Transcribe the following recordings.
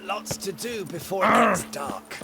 Lots to do before it gets dark.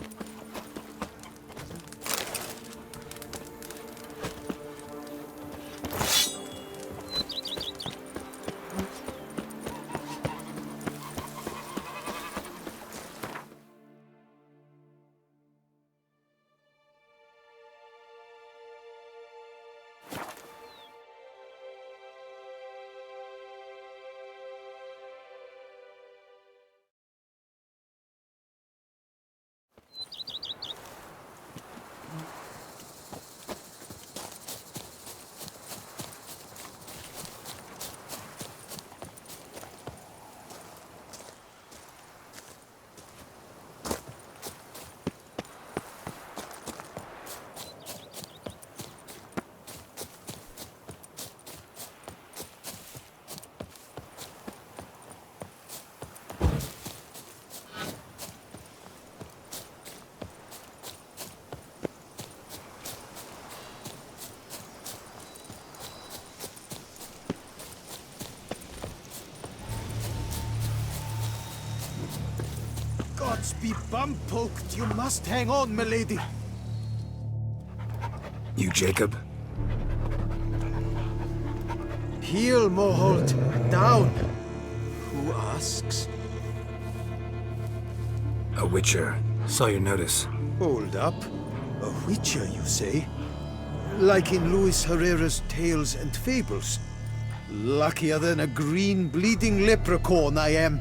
Gods be bum-poked. You must hang on, milady. You Jacob? Heel, Moholt. Down. Who asks? A witcher. Saw your notice. Hold up. A witcher, you say? Like in Luis Herrera's Tales and Fables. Luckier than a green bleeding leprechaun I am.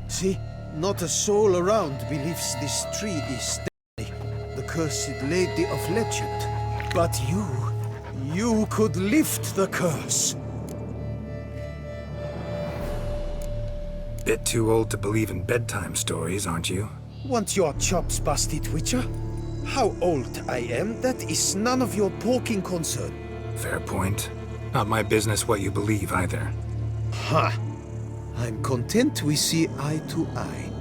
See? Not a soul around believes this tree is Stephanie, the cursed lady of legend. But you could lift the curse. Bit too old to believe in bedtime stories, aren't you? Want your chops busted, Witcher? How old I am, that is none of your poking concern. Fair point. Not my business what you believe, either. Ha! I'm content we see eye to eye.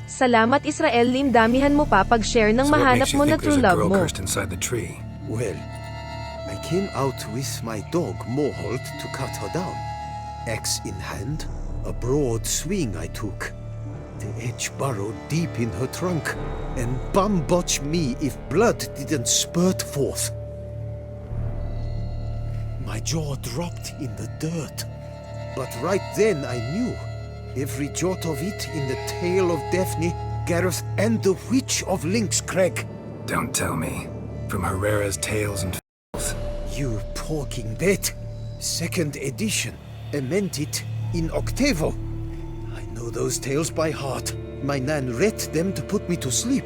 Salamat Israel, Lim, damihan mo pa pag-share ng So what mahanap makes you mo na think there's true a love girl mo. cursed inside the tree? Well, I came out with my dog Moholt to cut her down. Axe in hand, a broad swing I took. The edge burrowed deep in her trunk, and bum-botch me if blood didn't spurt forth. My jaw dropped in the dirt. But right then I knew. Every jot of it in the tale of Daphne, Gareth, and the Witch of Lynx Crag. Don't tell me. From Herrera's Tales and Fables. You porking bet. Second edition. Amended in octavo. I know those tales by heart. My nan read them to put me to sleep.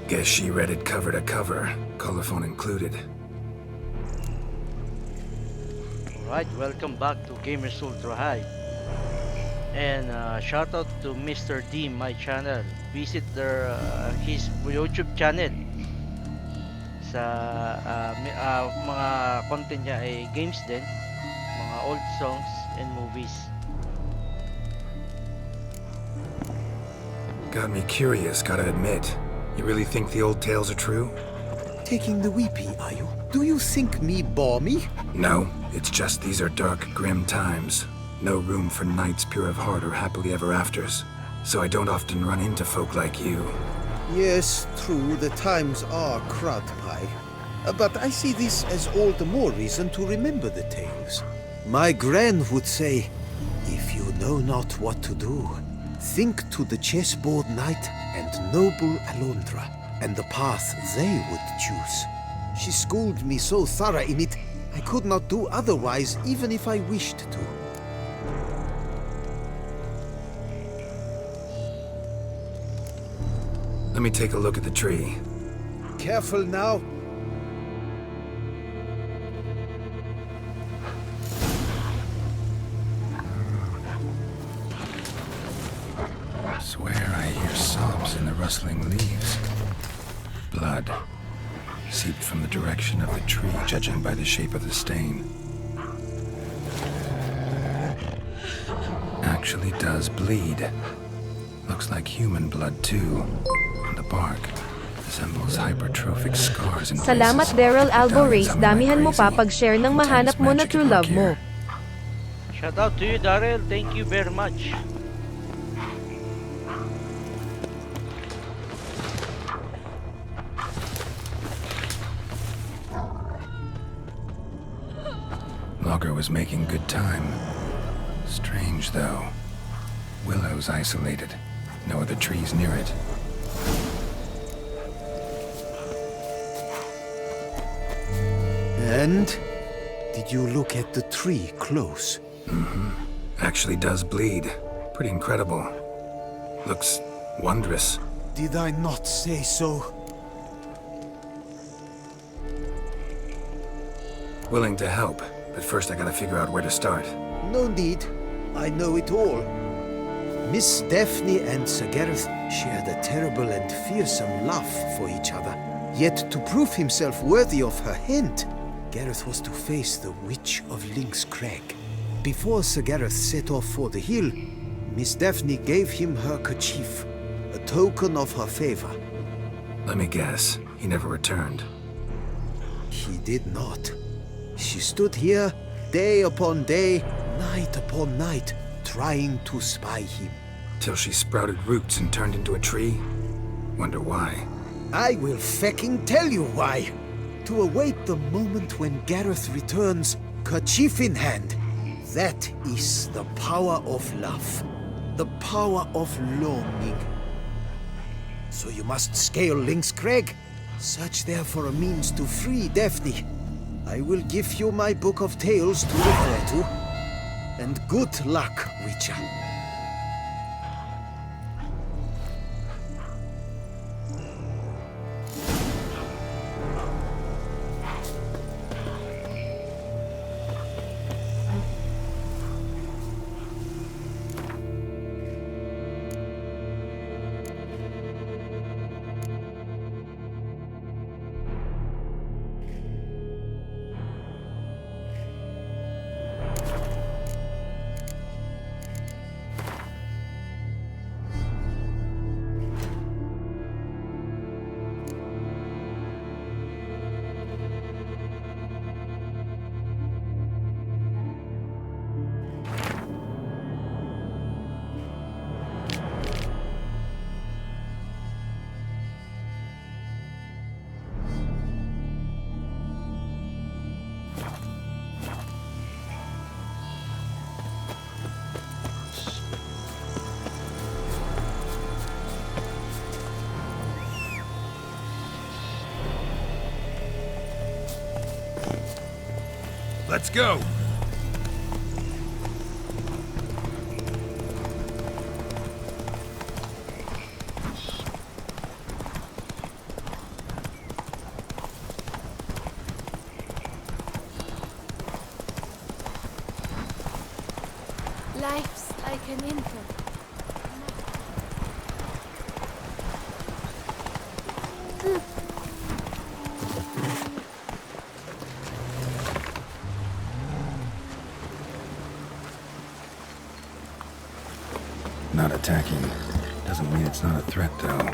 Guess she read it cover to cover, colophon included. Alright, welcome back to Gamers Ultra High. And shout out to Mr. D, my channel. Visit his YouTube channel. Sa mga content niya ay games din, mga old songs and movies. Got me curious, gotta admit. You really think the old tales are true? Taking the weepy, are you? Do you think me balmy? No, it's just these are dark, grim times. No room for knights pure of heart or happily ever afters. So I don't often run into folk like you. Yes, true, the times are crud pie. But I see this as all the more reason to remember the tales. My gran would say, if you know not what to do, think to the chessboard knight and noble Alondra, and the path they would choose. She schooled me so thorough in it, I could not do otherwise even if I wished to. Let me take a look at the tree. Careful now. Swear I hear sobs in the rustling leaves. Blood. Seeped from the direction of the tree, judging by the shape of the stain. Actually does bleed. Looks like human blood too. And the bark resembles hypertrophic scars in places. Salamat Daryl Albo Down in Race, some of my damihan mo pa crazy, pag-share ng intense mahanap mo na magic true in love my mo. gear. Shout out to you, Daryl. Thank you very much. Logger was making good time. Strange, though. Willow's isolated. No other trees near it. And? Did you look at the tree close? Actually does bleed. Pretty incredible. Looks wondrous. Did I not say so? Willing to help, but first I gotta figure out where to start. No need. I know it all. Miss Daphne and Sir Gareth shared a terrible and fearsome love for each other. Yet to prove himself worthy of her hand, Gareth was to face the Witch of Lynx Crag. Before Sir Gareth set off for the hill, Miss Daphne gave him her kerchief, a token of her favor. Let me guess, he never returned. He did not. She stood here, day upon day, night upon night, trying to spy him. Till she sprouted roots and turned into a tree? Wonder why. I will fecking tell you why. To await the moment when Gareth returns, kerchief in hand. That is the power of love. The power of longing. So you must scale Lynx Crag. Search there for a means to free Daphne. I will give you my book of tales to refer to. And good luck, Witcher. Let's go! Life's like an infant. Not attacking. Doesn't mean it's not a threat, though.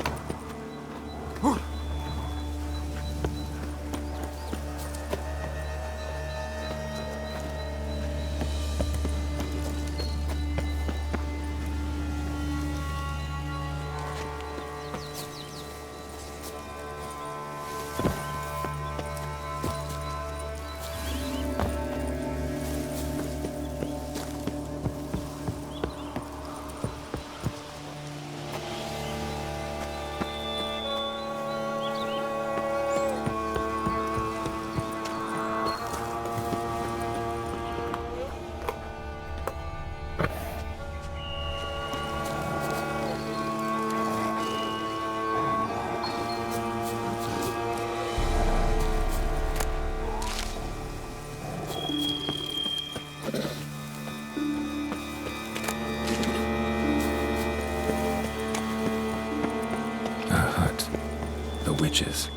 Witches.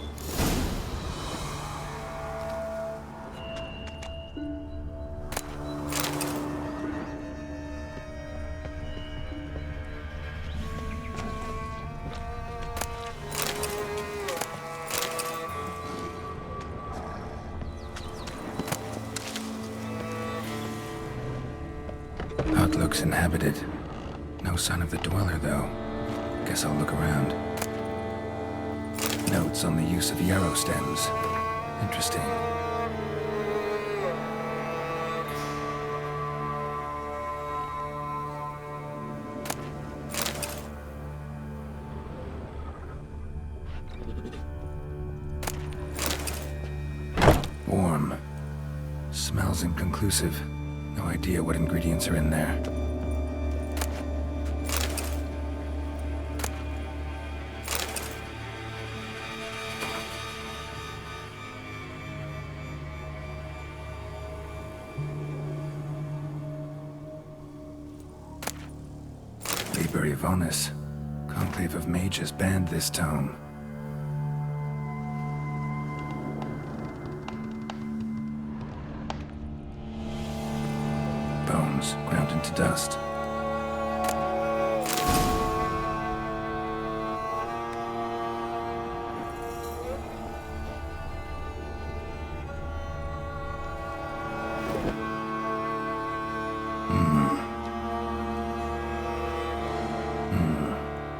Hut looks inhabited. No sign of the dweller, though. Guess I'll look around. Notes on the use of yarrow stems. Interesting. Warm. Smells inconclusive. No idea what ingredients are in there. Liber Yvonis. Conclave of Mages banned this tome. Bones ground into dust.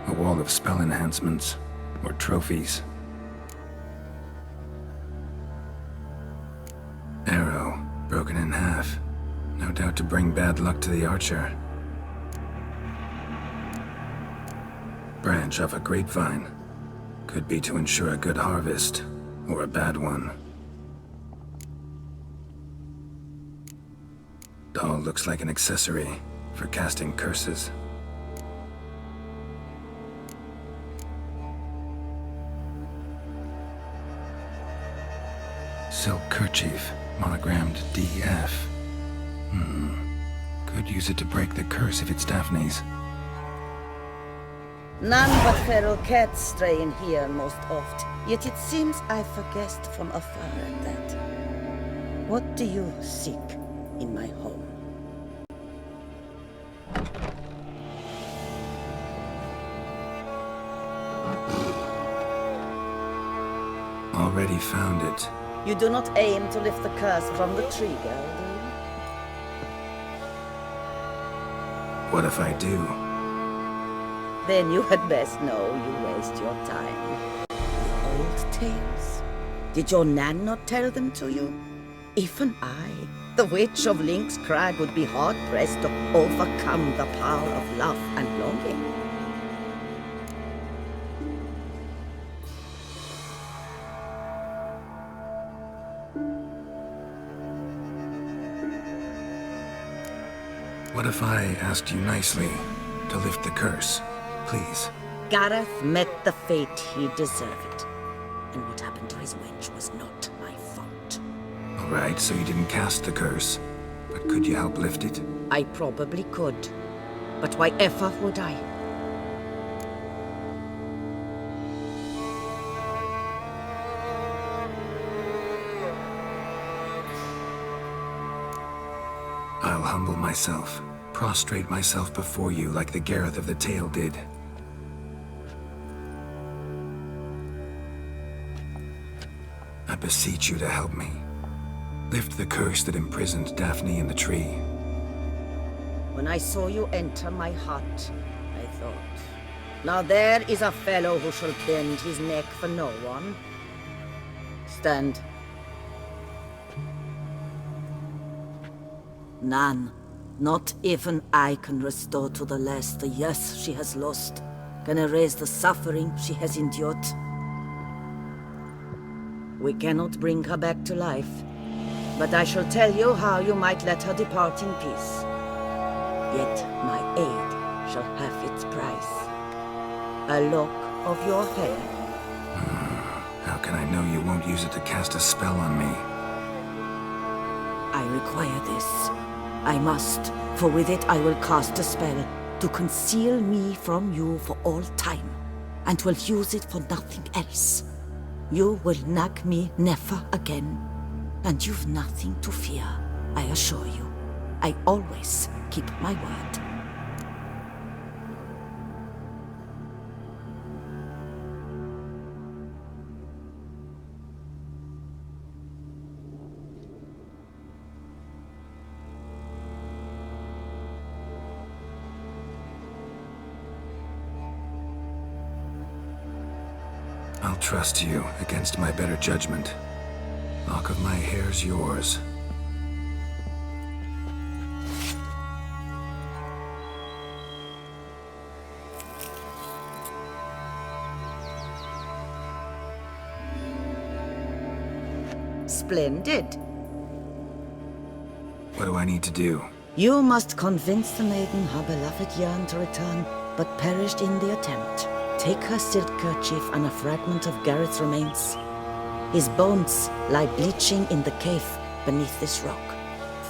A wall of spell enhancements, or trophies. Arrow, broken in half. No doubt to bring bad luck to the archer. Branch off a grapevine. Could be to ensure a good harvest, or a bad one. Doll looks like an accessory for casting curses. Silk kerchief, monogrammed DF. Could use it to break the curse if it's Daphne's. None but feral cats stray in here most oft, yet it seems I've guessed from afar at that. What do you seek in my home? Already found it. You do not aim to lift the curse from the tree, girl, do you? What if I do? Then you had best know you waste your time. The old tales? Did your Nan not tell them to you? Even I, the witch of Link's Crag, would be hard-pressed to overcome the power of love and longing. What if I asked you nicely to lift the curse, please? Gareth met the fate he deserved. And what happened to his wench was not my fault. All right, so you didn't cast the curse, but could you help lift it? I probably could. But why ever would I? I'll humble myself, prostrate myself before you like the Gareth of the Tale did. I beseech you to help me. Lift the curse that imprisoned Daphne in the tree. When I saw you enter my hut, I thought, now there is a fellow who shall bend his neck for no one. Stand. None. Not even I can restore to the lass the years she has lost, can erase the suffering she has endured. We cannot bring her back to life, but I shall tell you how you might let her depart in peace. Yet my aid shall have its price. A lock of your hair. How can I know you won't use it to cast a spell on me? I require this. I must, for with it I will cast a spell to conceal me from you for all time, and will use it for nothing else. You will nag me never again, and you've nothing to fear, I assure you. I always keep my word. trust you against my better judgment. Lock of my hair's yours. Splendid. What do I need to do? You must convince the maiden her beloved yearned to return, but perished in the attempt. Take her silk kerchief and a fragment of Garrett's remains. His bones lie bleaching in the cave beneath this rock.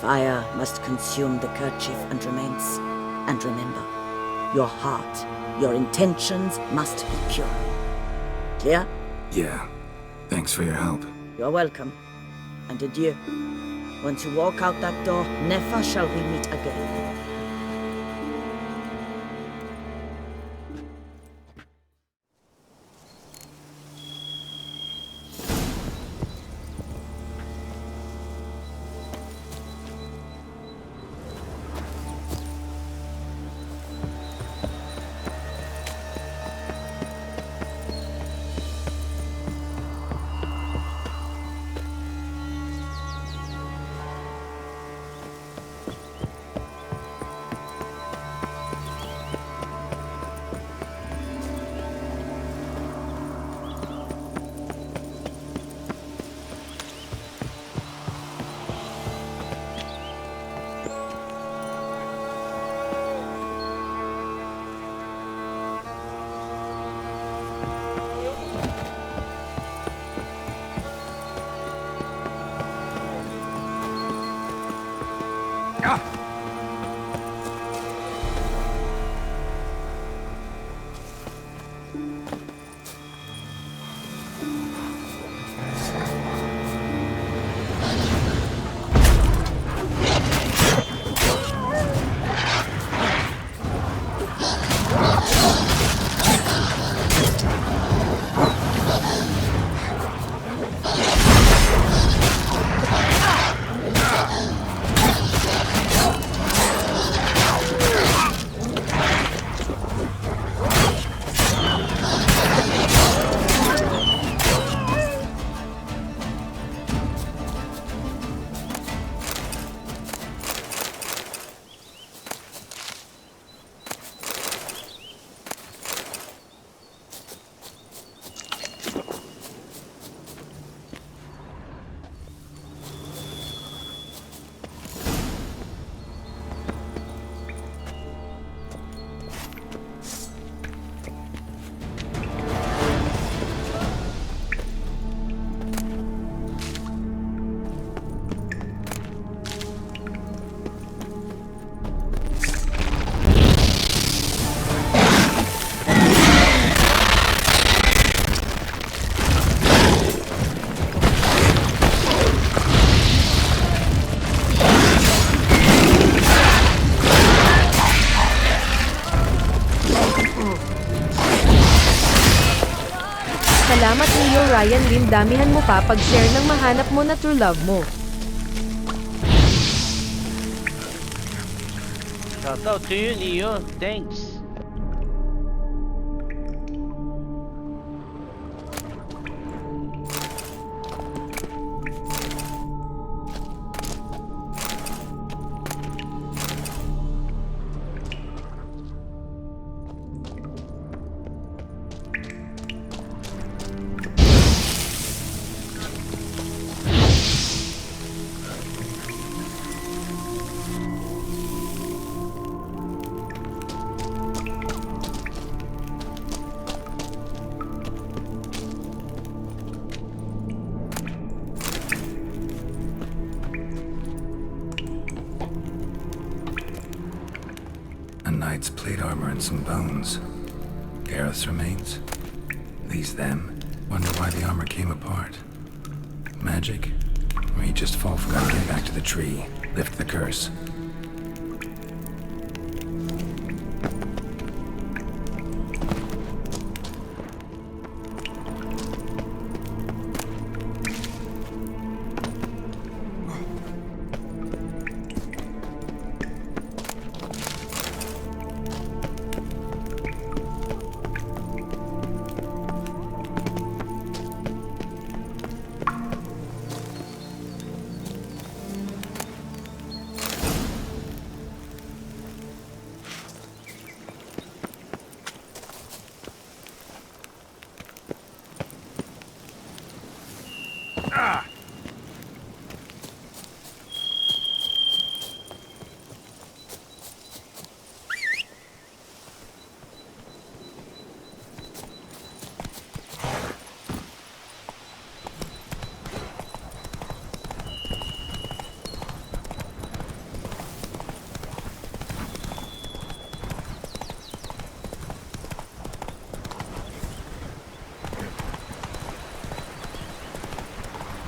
Fire must consume the kerchief and remains. And remember, your heart, your intentions must be pure. Clear? Yeah. Thanks for your help. You're welcome. And adieu. Once you walk out that door, never shall we meet again. Salamat Neo Ryan Lim, damihan mo pa pag-share ng mahanap mo na true love mo. Shoutout to you, Neo. Thanks. A knight's plate armor and some bones. Gareth's remains? These them? Wonder why the armor came apart. Magic? Or he just fall forgot to get back to the tree, lift the curse.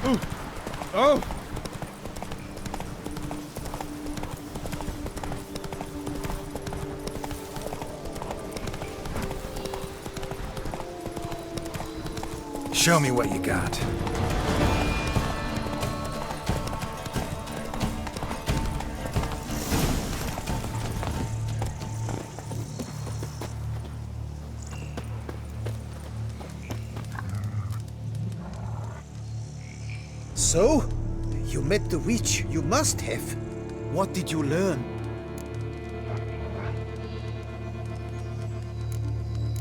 Oh! Show me what you got. So? You met the witch. You must have. What did you learn?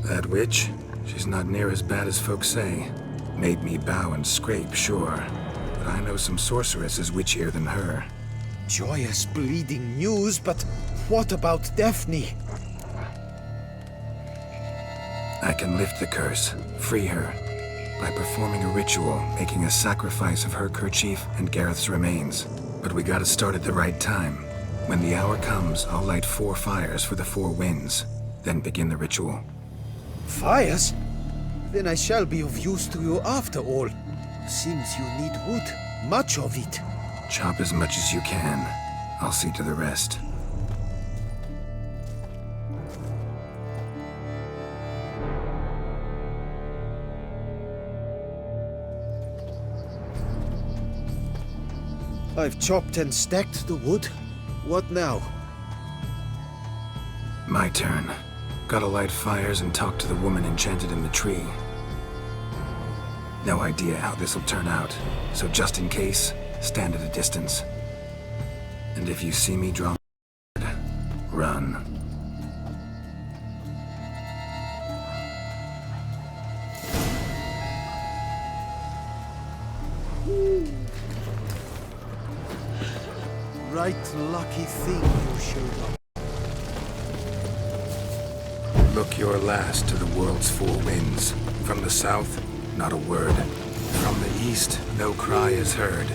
That witch? She's not near as bad as folks say. Made me bow and scrape, sure. But I know some sorceresses witchier than her. Joyous bleeding news, but what about Daphne? I can lift the curse, free her, by performing a ritual, making a sacrifice of her kerchief and Gareth's remains. But we gotta start at the right time. When the hour comes, I'll light 4 fires for the 4 winds, then begin the ritual. Fires? Then I shall be of use to you after all. Seems you need wood. Much of it. Chop as much as you can. I'll see to the rest. I've chopped and stacked the wood. What now? My turn. Gotta light fires and talk to the woman enchanted in the tree. No idea how this'll turn out, so just in case, stand at a distance. And if you see me draw, run. Right lucky thing you showed up. Look your last to the world's 4 winds. From the south, not a word. From the east, no cry is heard.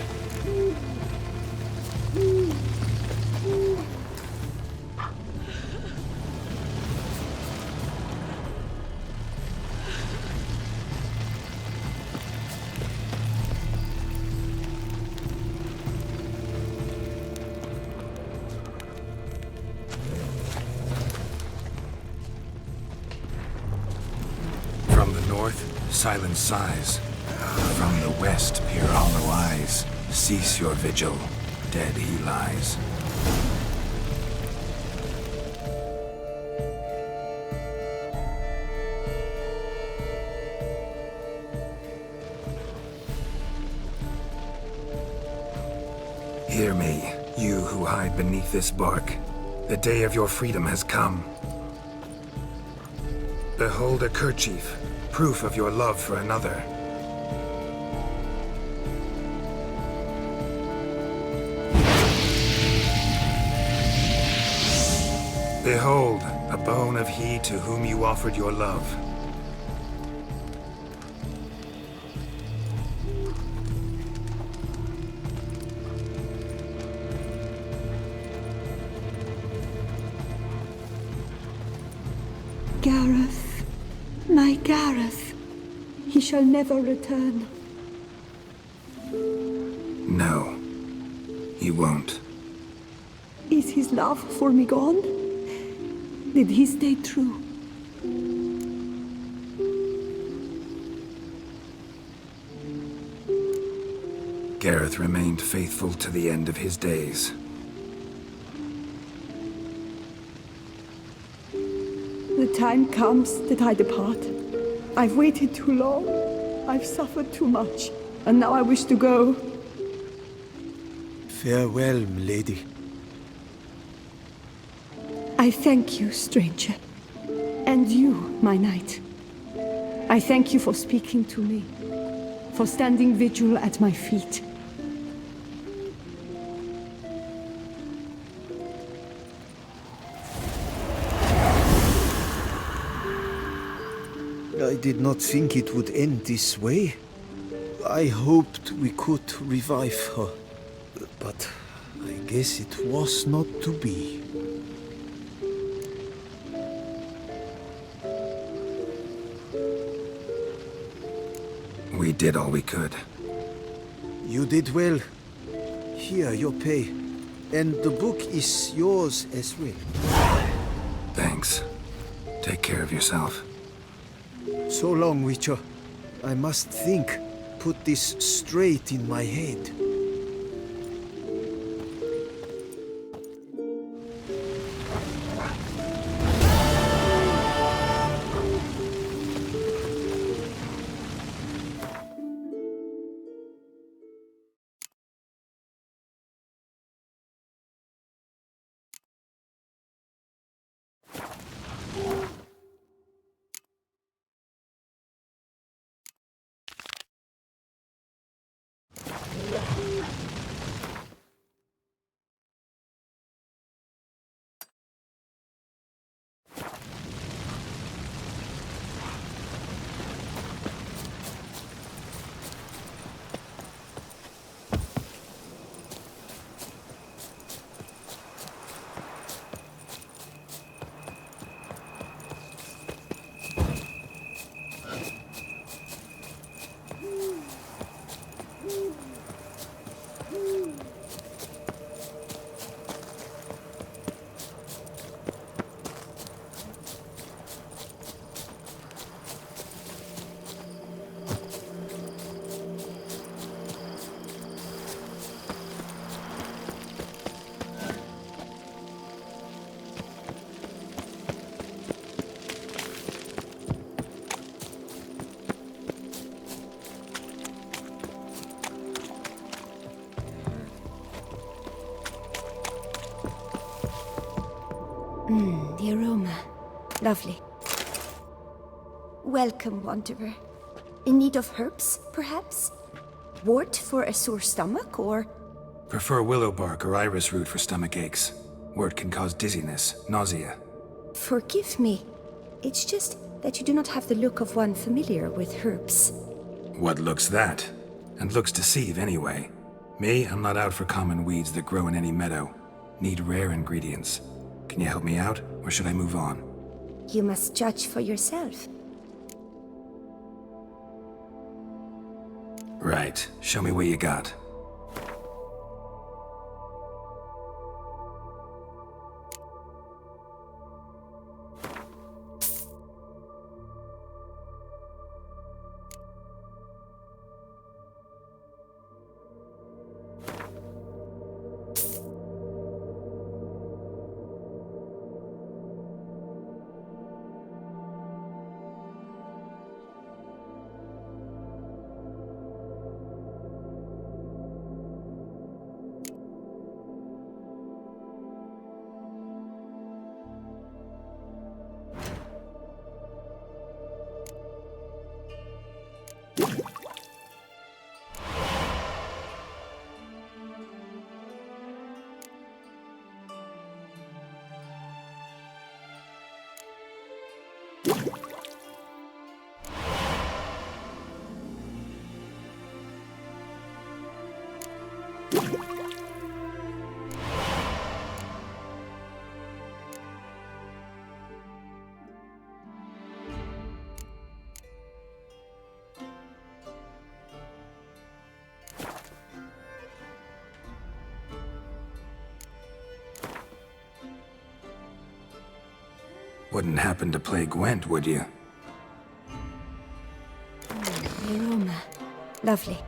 From the north, silence sighs. From the west, peer hollow eyes. Cease your vigil. Dead he lies. Hear me, you who hide beneath this bark. The day of your freedom has come. Behold a kerchief, proof of your love for another. Behold, a bone of he to whom you offered your love. Gareth, my Gareth, he shall never return. No, he won't. Is his love for me gone? Did he stay true? Gareth remained faithful to the end of his days. The time comes that I depart. I've waited too long. I've suffered too much. And now I wish to go. Farewell, milady. I thank you, stranger. And you, my knight. I thank you for speaking to me. For standing vigil at my feet. I did not think it would end this way. I hoped we could revive her. But I guess it was not to be. We did all we could. You did well. Here, your pay. And the book is yours as well. Thanks. Take care of yourself. So long, Witcher. I must think. Put this straight in my head. The aroma. Lovely. Welcome, Wanderer. In need of herbs, perhaps? Wort for a sore stomach, or... Prefer willow bark or iris root for stomach aches. Wort can cause dizziness, nausea. Forgive me. It's just that you do not have the look of one familiar with herbs. What looks that? And looks deceive anyway. Me, I'm not out for common weeds that grow in any meadow. Need rare ingredients. Can you help me out, or should I move on? You must judge for yourself. Right. Show me what you got. Wouldn't happen to play Gwent, would you? The aroma. Lovely.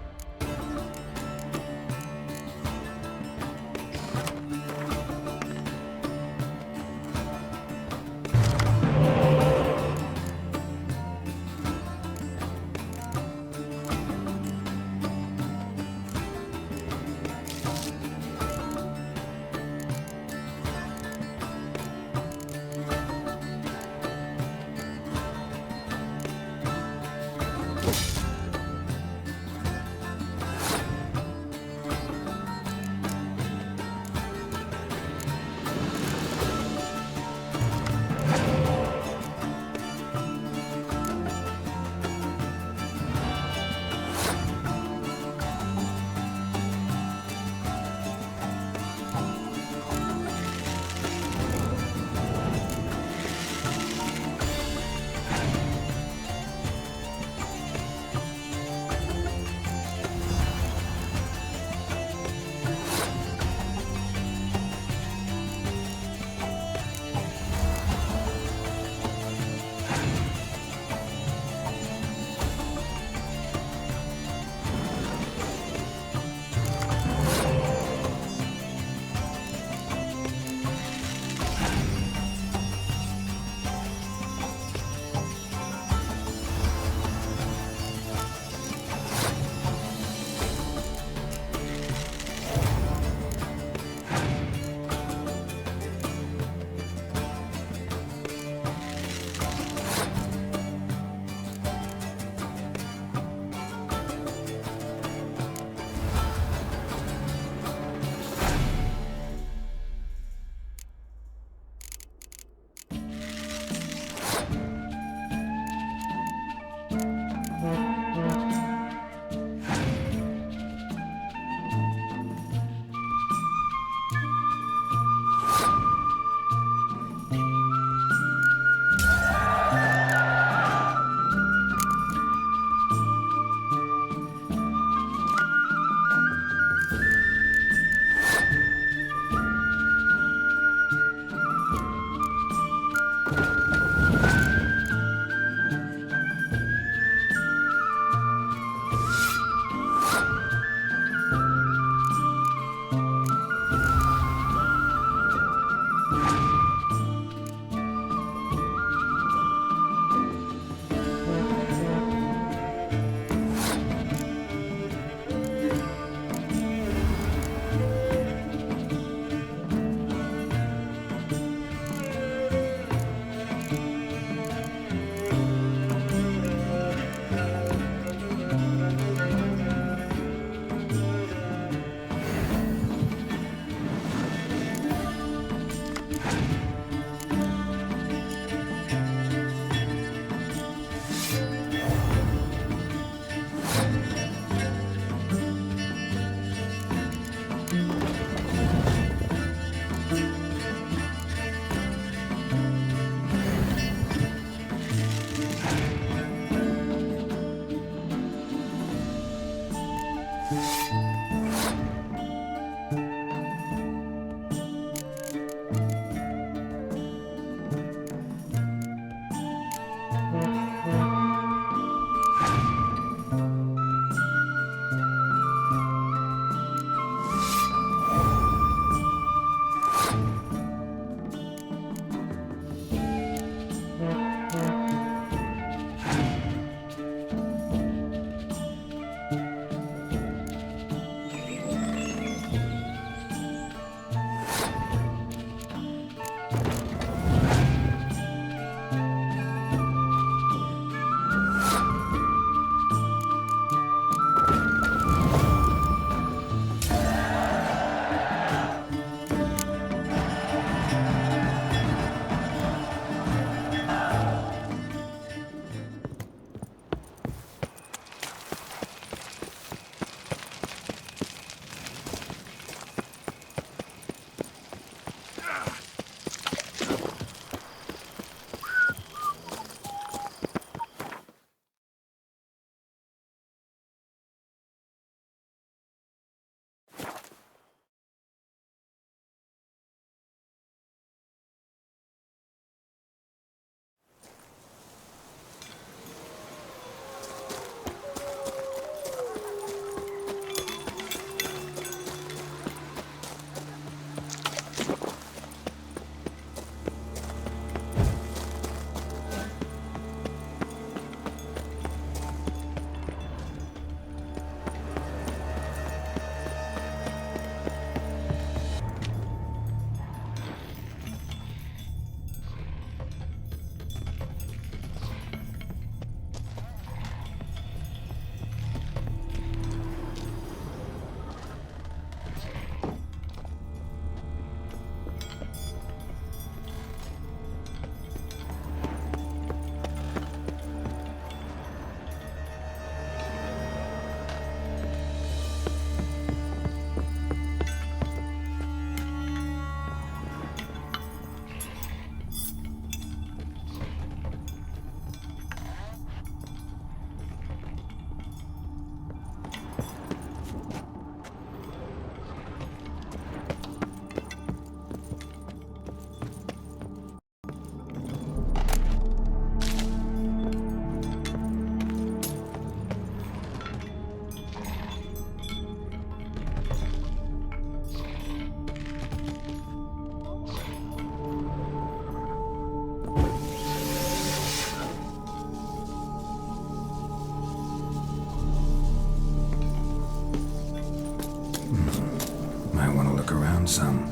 look around some.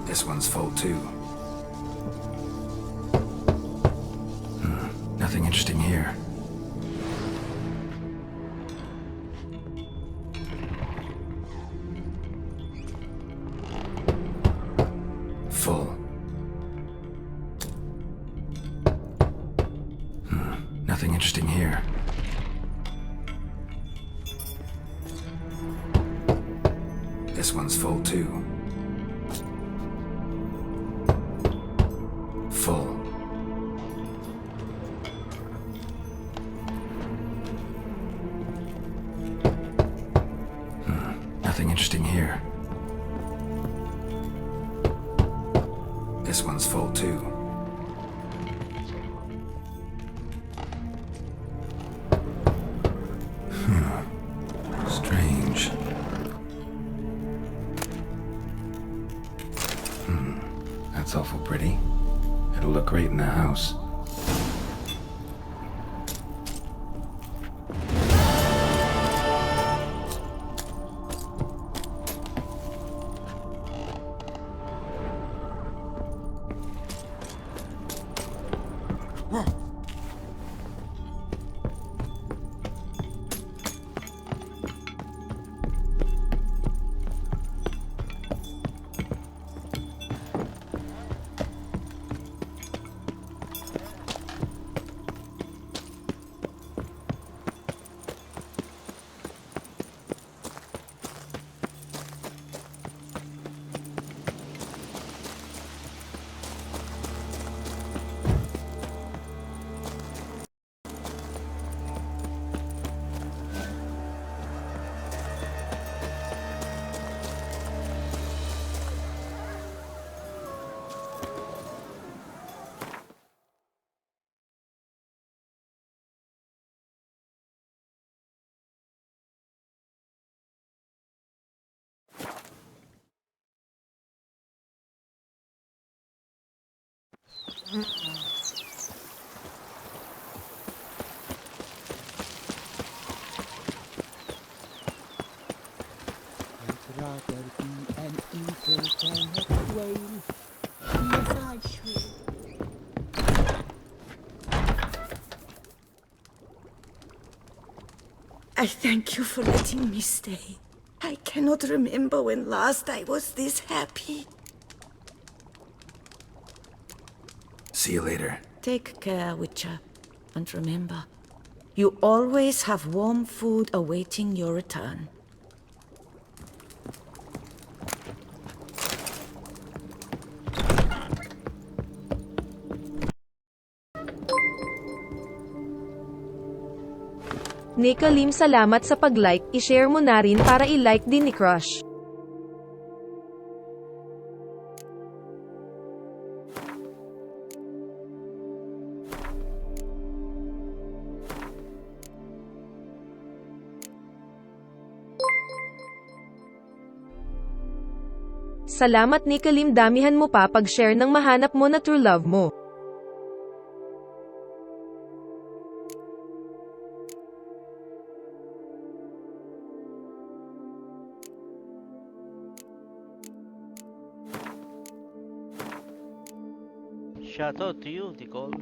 This one's full too. Nothing interesting here. Full. Nothing interesting here. This one's full too. Full. Nothing interesting here. This one's full too. Strange. That's awful pretty. It'll look great in the house. I'd rather be an eagle than a whale. Yes, I should. I thank you for letting me stay. I cannot remember when last I was this happy. See you later. Take care, Witcher. And remember, you always have warm food awaiting your return. Nikalim, salamat sa pag-like, i-share mo na rin para i-like din ni Crush. Salamat Nikalim, damihan mo pa pag-share ng mahanap mo na true love mo. Shout out to you, Nicole.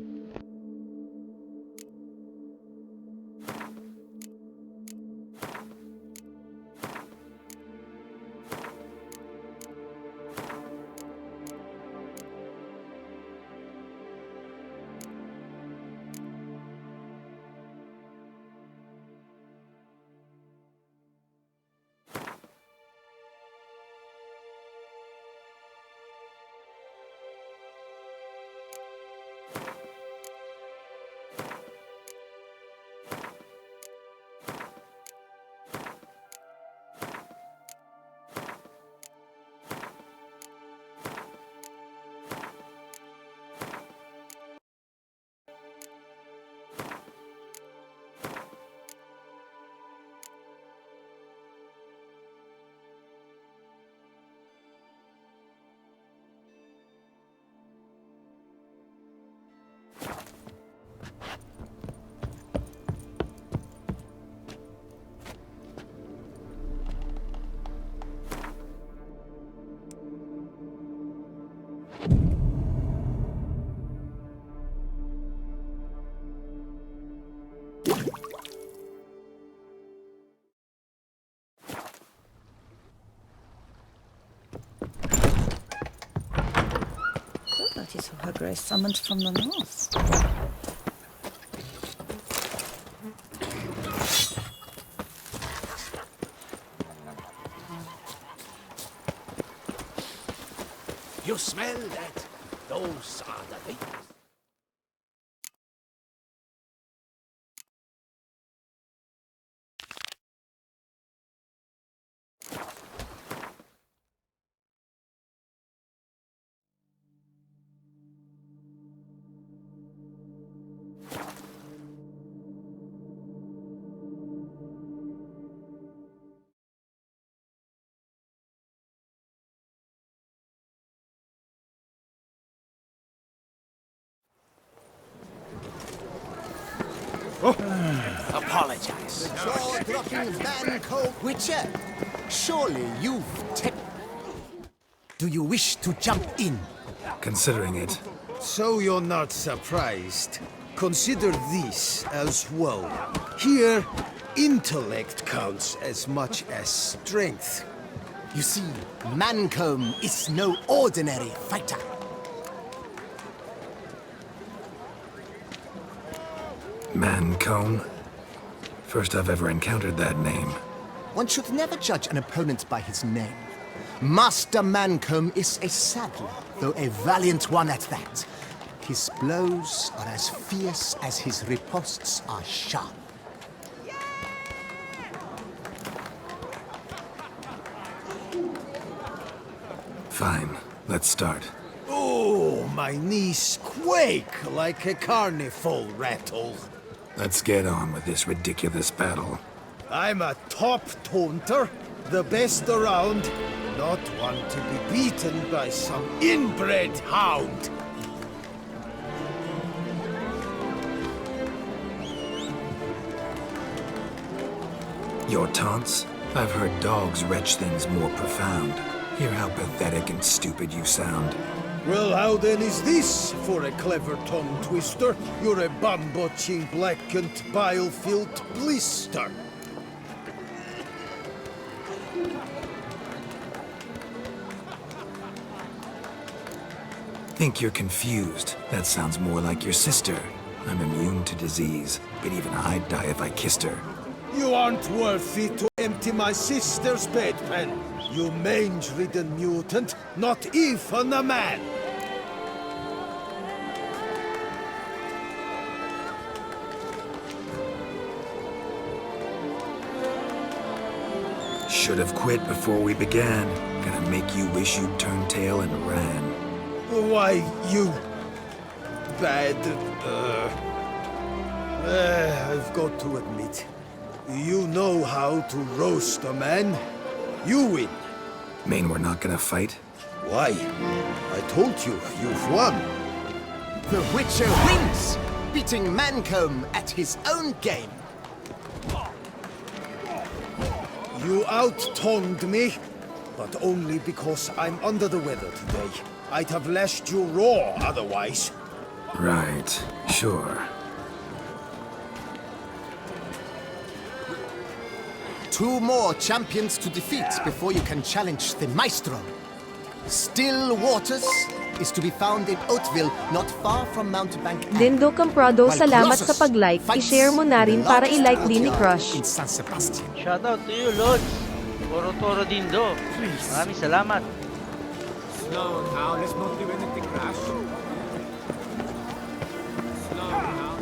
parties who Her Grace summoned from the north. You smell that? Those are the things. Apologize. Jaw-dropping man-coat Witcher. Surely you've Do you wish to jump in? Considering it, So you're not surprised. Consider this as well. Here, intellect counts as much as strength. You see, Mancomb is no ordinary fighter. Mancomb? First I've ever encountered that name. One should never judge an opponent by his name. Master Mancomb is a saddler, though a valiant one at that. His blows are as fierce as his riposts are sharp. Fine, let's start. Oh, my knees quake like a carnival rattle. Let's get on with this ridiculous battle. I'm a top taunter, the best around, not one to be beaten by some inbred hound. Your taunts? I've heard dogs retch things more profound. Hear how pathetic and stupid you sound. Well, how then is this for a clever tongue twister? You're a bum-botching, blackened, bile-filled blister. Think you're confused. That sounds more like your sister. I'm immune to disease, but even I'd die if I kissed her. You aren't worthy to empty my sister's bedpan. You mange-ridden mutant, not even a man. Should have quit before we began. Gonna make you wish you'd turned tail and ran. Why, you bad... I've got to admit, you know how to roast a man. You win. Mean we're not gonna fight? Why? I told you, you've won. The Witcher wins, beating Mancomb at his own game. You out-tongued me, but only because I'm under the weather today. I'd have lashed you raw otherwise. Right, sure. Two more champions to defeat before you can challenge the Maestro. Still Waters is to be found in Oatville, not far from Mountebank. Dindo Comprado, While salamat Colossus sa pag-like. fights I-share mo na in rin the para largest i-like din ni courtyard Crush. in San Sebastian. Shoutout to you, Lods. Toro Dindo. Maraming salamat. Slow now, let's not do anything rash. Slow now.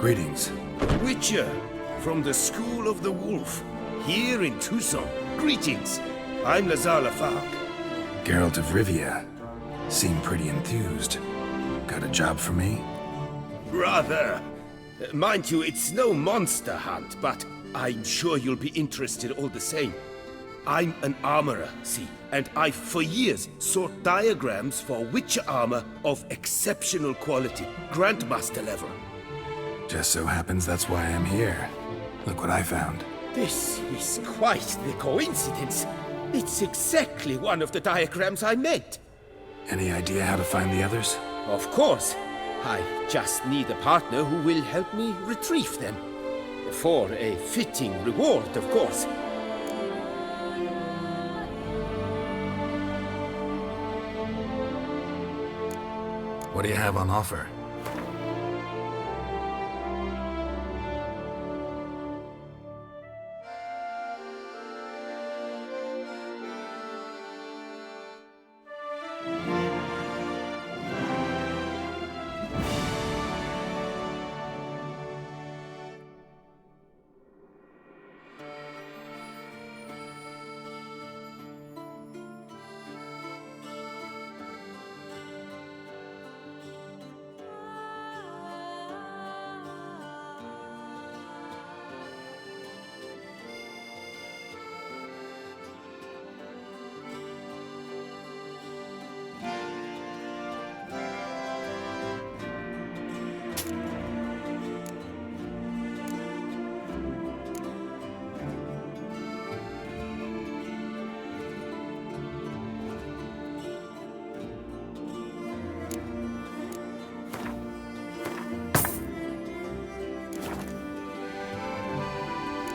Greetings. Witcher, from the School of the Wolf, here in Tucson. Greetings. I'm Lazar Lafargue. Geralt of Rivia. Seem pretty enthused. Got a job for me? Rather. Mind you, it's no monster hunt, but I'm sure you'll be interested all the same. I'm an armorer, see, and I've for years sought diagrams for Witcher armor of exceptional quality, Grandmaster level. Just so happens that's why I'm here. Look what I found. This is quite the coincidence. It's exactly one of the diagrams I meant. Any idea how to find the others? Of course. I just need a partner who will help me retrieve them. For a fitting reward, of course. What do you have on offer?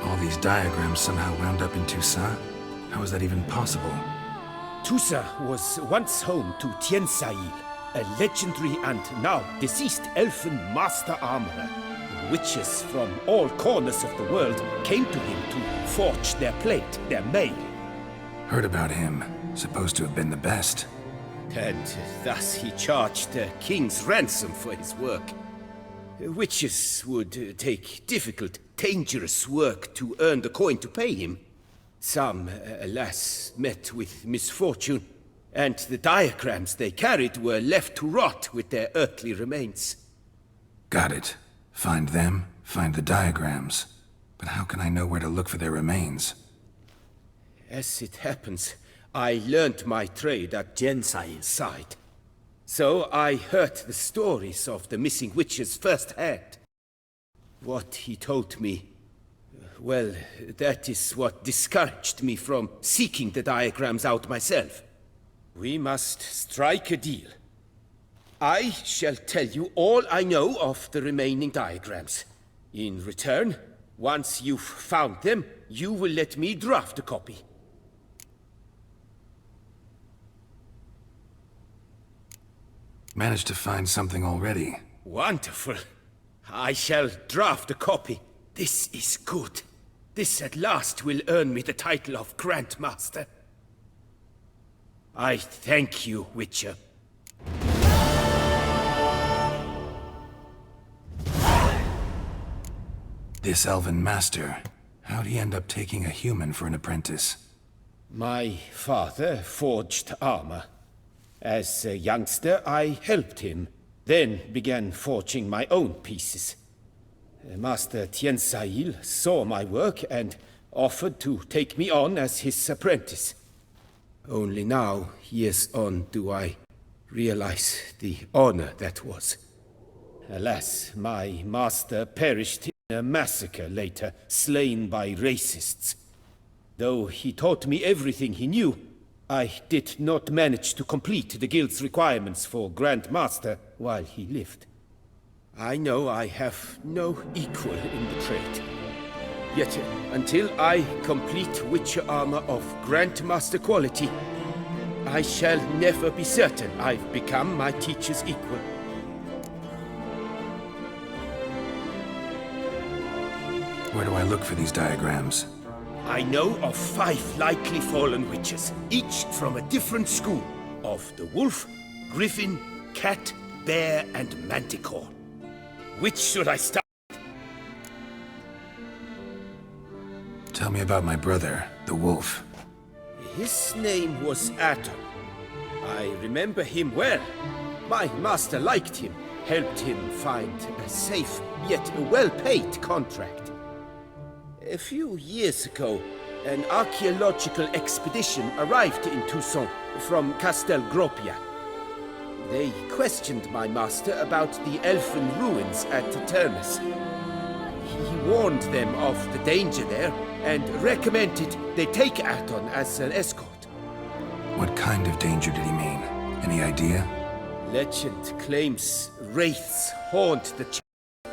All these diagrams somehow wound up in Toussaint? How is that even possible? Toussaint was once home to Tiensail, a legendary and now deceased elfin master armorer. Witches from all corners of the world came to him to forge their plate, their mail. Heard about him. Supposed to have been the best. And thus he charged the king's ransom for his work. Witches would take difficult, dangerous work to earn the coin to pay him. Some, alas, met with misfortune, and the diagrams they carried were left to rot with their earthly remains. Got it. Find them, find the diagrams. But how can I know where to look for their remains? As it happens, I learned my trade at Jensail's side. So I heard the stories of the missing witches firsthand. What he told me, well, that is what discouraged me from seeking the diagrams out myself. We must strike a deal. I shall tell you all I know of the remaining diagrams. In return, once you've found them, you will let me draft a copy. Managed to find something already. Wonderful. I shall draft a copy. This is good. This at last will earn me the title of Grandmaster. I thank you, Witcher. This elven master, how'd he end up taking a human for an apprentice? My father forged armor. As a youngster, I helped him, then began forging my own pieces. Master Tiensail saw my work and offered to take me on as his apprentice. Only now, years on, do I realize the honor that was. Alas, my master perished in a massacre later, slain by racists. Though he taught me everything he knew, I did not manage to complete the guild's requirements for Grandmaster while he lived. I know I have no equal in the trade. Yet, until I complete Witcher armor of Grandmaster quality, I shall never be certain I've become my teacher's equal. Where do I look for these diagrams? I know of 5 likely fallen witches, each from a different school of the wolf, griffin, cat, bear, and manticore. Which should I start? Tell me about my brother, the wolf. His name was Atom. I remember him well. My master liked him, helped him find a safe yet well-paid contract. A few years ago, an archaeological expedition arrived in Toussaint from Castel Gropia. They questioned my master about the elfin ruins at Termes. He warned them of the danger there and recommended they take Aton as an escort. What kind of danger did he mean? Any idea? Legend claims wraiths haunt the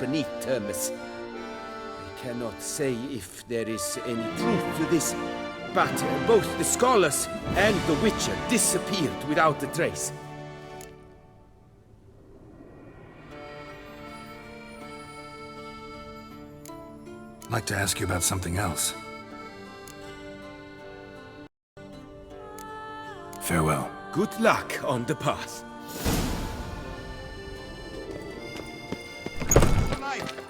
beneath Termes. I cannot say if there is any truth to this, but both the scholars and the Witcher disappeared without a trace. I'd like to ask you about something else. Farewell. Good luck on the path.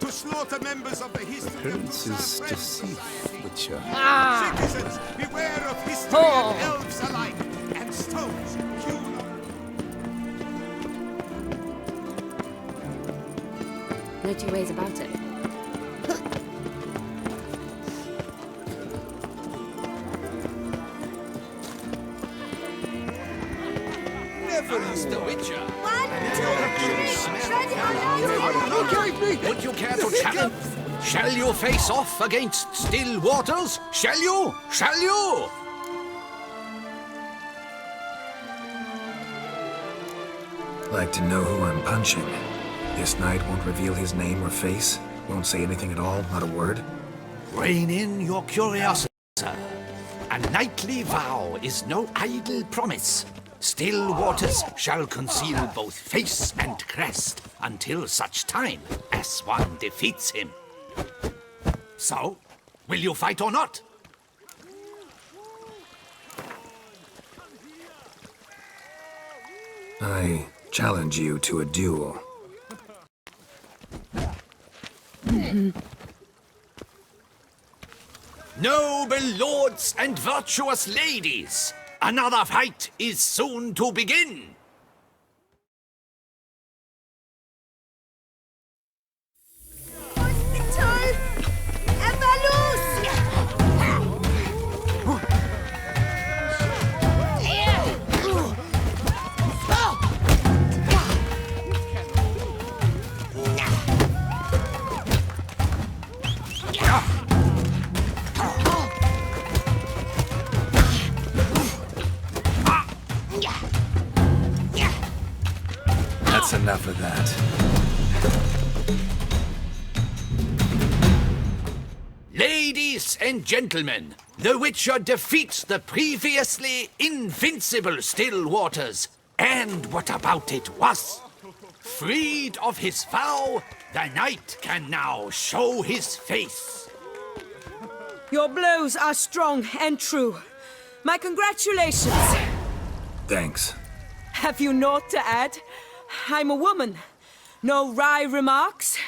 To slaughter members of the history Appearances deceive, Witcher. Citizens, beware of history and elves alike, and stones hewn No two ways about it. Master Witcher. 1, 2, 3, ready. Would you care to challenge? Shall you face off against still waters? Shall you? Shall you? Like to know who I'm punching. This knight won't reveal his name or face, won't say anything at all, not a word. Rein in your curiosity, sir. A knightly vow is no idle promise. Still waters shall conceal both face and crest until such time as one defeats him. So, will you fight or not? I challenge you to a duel. Noble lords and virtuous ladies, another fight is soon to begin. That's enough of that. Ladies and gentlemen, the Witcher defeats the previously invincible Still Waters. And what about it was? Freed of his vow, the knight can now show his face. Your blows are strong and true. My congratulations. Thanks. Have you naught to add? I'm a woman. No wry remarks?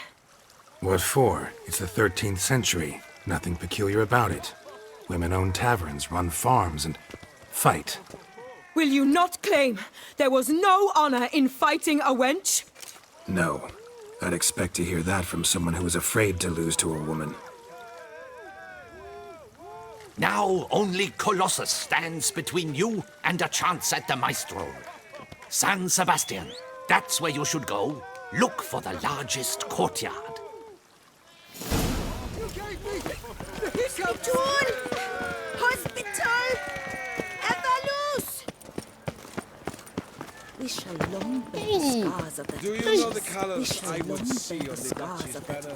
What for? It's the 13th century. Nothing peculiar about it. Women own taverns, run farms, and fight. Will you not claim there was no honor in fighting a wench? No. I'd expect to hear that from someone who was afraid to lose to a woman. Now only Colossus stands between you and a chance at the Maestro. San Sebastian, that's where you should go. Look for the largest courtyard. Tun! Hospital! Evalus! We shall long bear the scars of the Do you know the colours I would see on the Duchy's banner?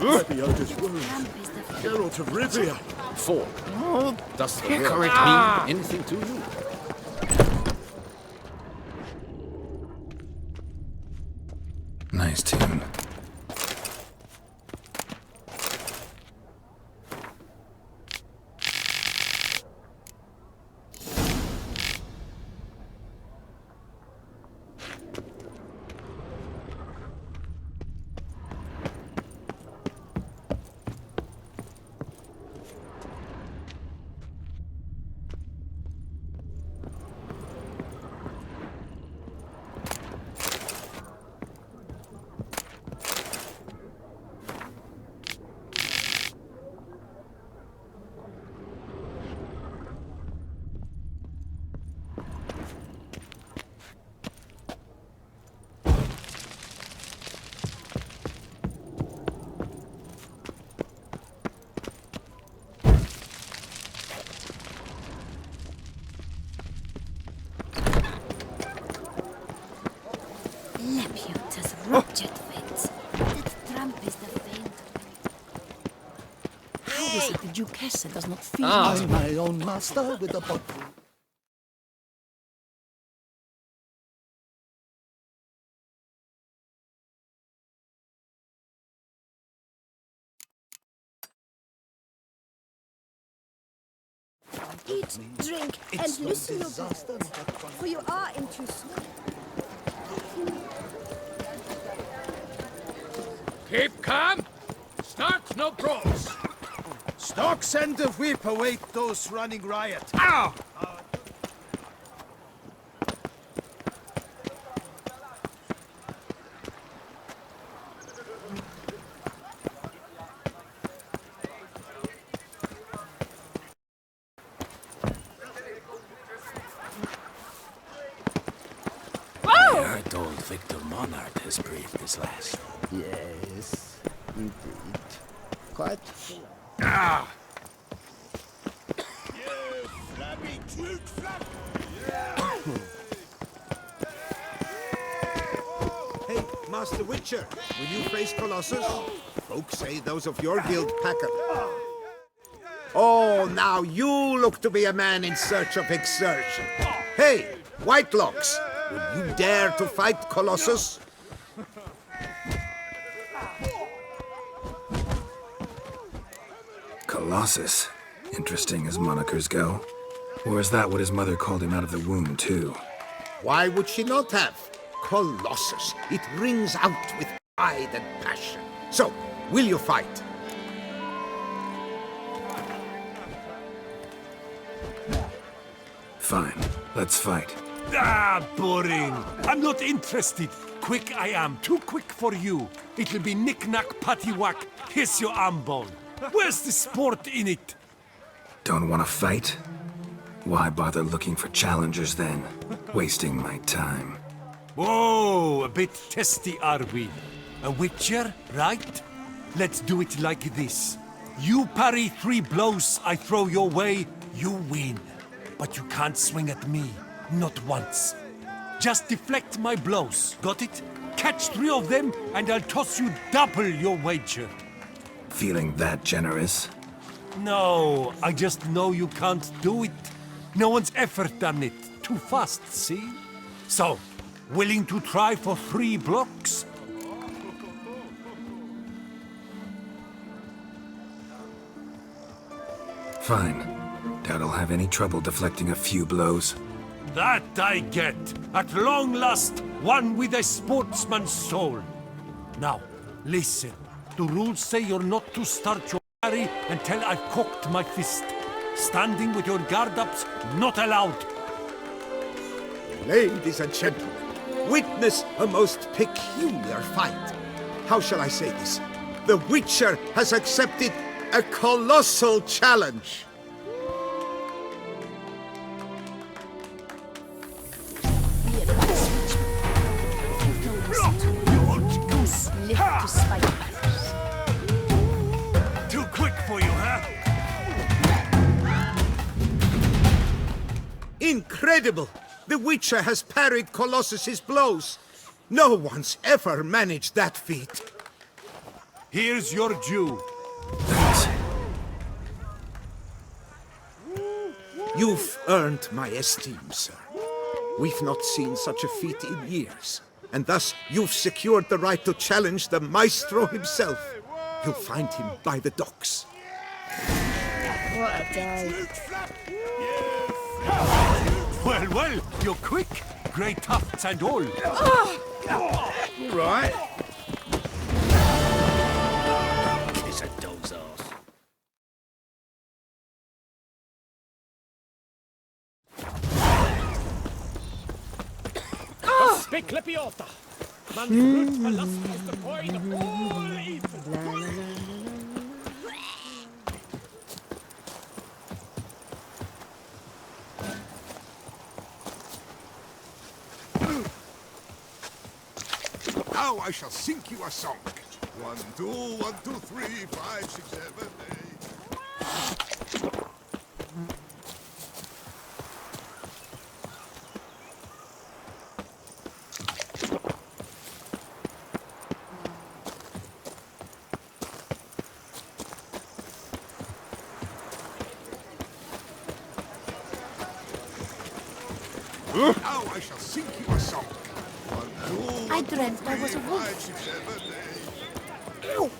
Lepiotus wounds. Geralt of Rivia. 4. Does the word mean anything to you? Nice tune. Lepiutas ruptured veins. That tramp is the vein. How is it the Duchessa does not feel I'm my own master with a bottle. Eat, drink, and loosen your belts, for you are in too small. Keep calm. Start no brawls. Stocks and the whip await those running riot. Ow! I heard old Victor Monarch has breathed his last. Yes, indeed. Quite. Ah! Hey, Master Witcher, will you face Colossus? Folks say those of your guild pack up. Oh, now you look to be a man in search of exertion. Hey, Whitelocks, would you dare to fight Colossus? Colossus. Interesting as monikers go. Or is that what his mother called him out of the womb, too? Why would she not have? Colossus. It rings out with pride and passion. So, will you fight? Fine. Let's fight. Ah, boring. I'm not interested. Quick I am. Too quick for you. It'll be knick-knack, paddywhack. Here's your arm bone. Where's the sport in it? Don't want to fight? Why bother looking for challengers then? Wasting my time. Whoa, a bit testy are we? A witcher, right? Let's do it like this. You parry 3 blows I throw your way, you win. But you can't swing at me, not once. Just deflect my blows, got it? Catch 3 of them and I'll toss you double your wager. Feeling that generous? No, I just know you can't do it. No one's ever done it. Too fast, see? So, willing to try for 3 blocks? Fine. Doubt I'll have any trouble deflecting a few blows. That I get. At long last, one with a sportsman's soul. Now, listen. The rules say you're not to start your parry until I've cocked my fist. Standing with your guard-ups, not allowed. Ladies and gentlemen, witness a most peculiar fight. How shall I say this? The Witcher has accepted a colossal challenge. Be advised, Witcher. If you don't listen to me, goose live to spite others. Too quick for you, huh? Incredible! The Witcher has parried Colossus's blows. No one's ever managed that feat. Here's your due. You've earned my esteem, sir. We've not seen such a feat in years. And thus, you've secured the right to challenge the maestro himself. You'll find him by the docks. What a day. Well, well, you're quick. Grey tufts and all. Right. It's a dog's ass. Spick lepiota. Man's root verlassen is the point of all evil. Now I shall sink you a song. 1, 2, 1, 2, 3, 5, 6, 7, 8. Now I shall sing you a song. I dreamt I was a wolf. 5, 6, 7, 8. Ow!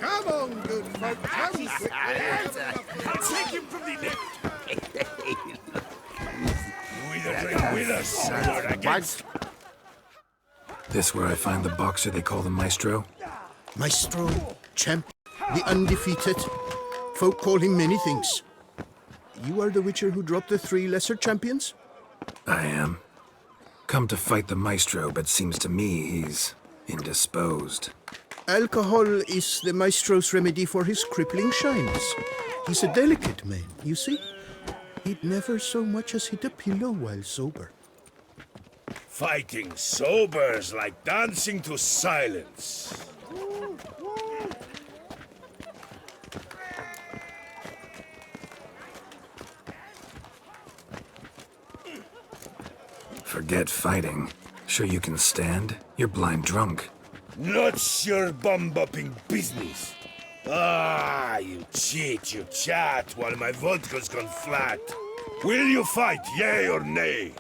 Come on, good folk. Come quickly. Take him from the neck. You either drink with us or you're against. This where I find the boxer they call the Maestro? Maestro, champ, the undefeated. Folk call him many things. You are the Witcher who dropped the 3 lesser champions? I am. Come to fight the Maestro, but seems to me he's indisposed. Alcohol is the Maestro's remedy for his crippling shines. He's a delicate man, you see? He'd never so much as hit a pillow while sober. Fighting sober's like dancing to silence. Forget fighting. Sure you can stand? You're blind drunk. Not your bum-bopping business. Ah, you cheat, you chat, while my vodka's gone flat. Will you fight, yay or nay?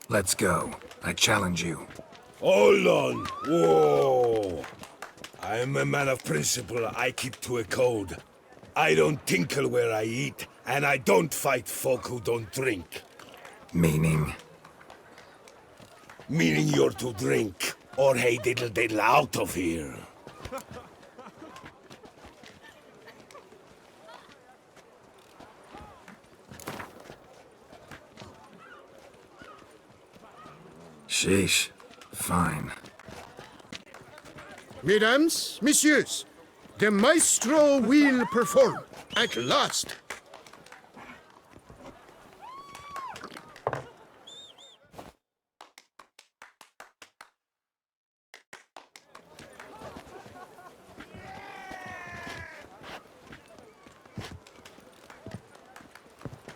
Let's go. I challenge you. Hold on. Whoa. I'm a man of principle. I keep to a code. I don't tinkle where I eat, and I don't fight folk who don't drink. Meaning? Meaning you're to drink, or hey diddle diddle out of here. Sheesh. Fine. Mesdames, messieurs, the Maestro will perform at last.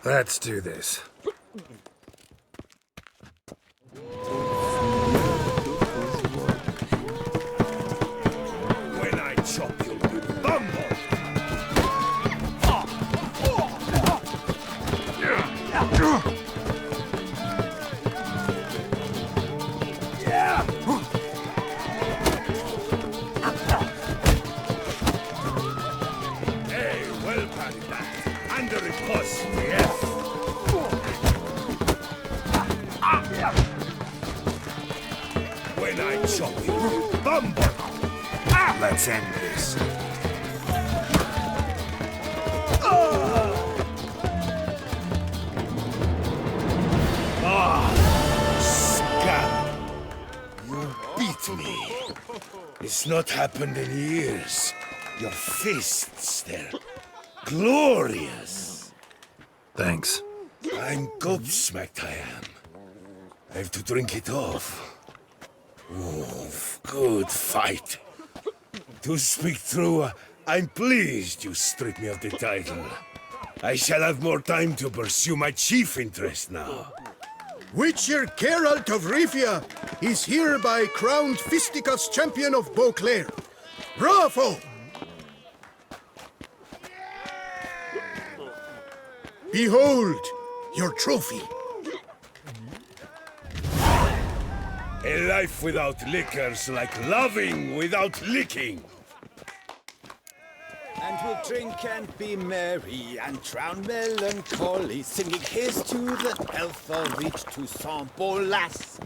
Let's do this. When I chop you, you bumble! Hey, well parried that. Under the post, yes. When I chop you, bumble! Let's end this. Scum! You beat me. It's not happened in years. Your fists, they're glorious. Thanks. I'm gobsmacked, I am. I have to drink it off. Oof, good fight. To speak true, I'm pleased you stripped me of the title. I shall have more time to pursue my chief interest now. Witcher Geralt of Rivia is hereby crowned fisticuffs champion of Beauclair. Bravo! Behold your trophy. A life without liquor's like loving without licking. And we'll drink and be merry and drown melancholy, singing here's to the health of each Toussaint Bolas.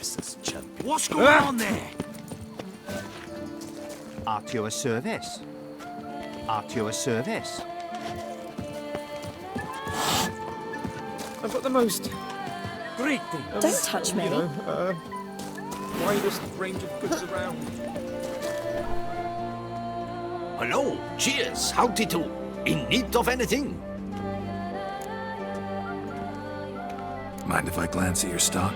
Yes, champion. What's going on there? At your service. At your service. I've got the most Great thing. Don't touch me. Widest range of goods around. Hello, cheers, howdy do. In need of anything? Mind if I glance at your stock?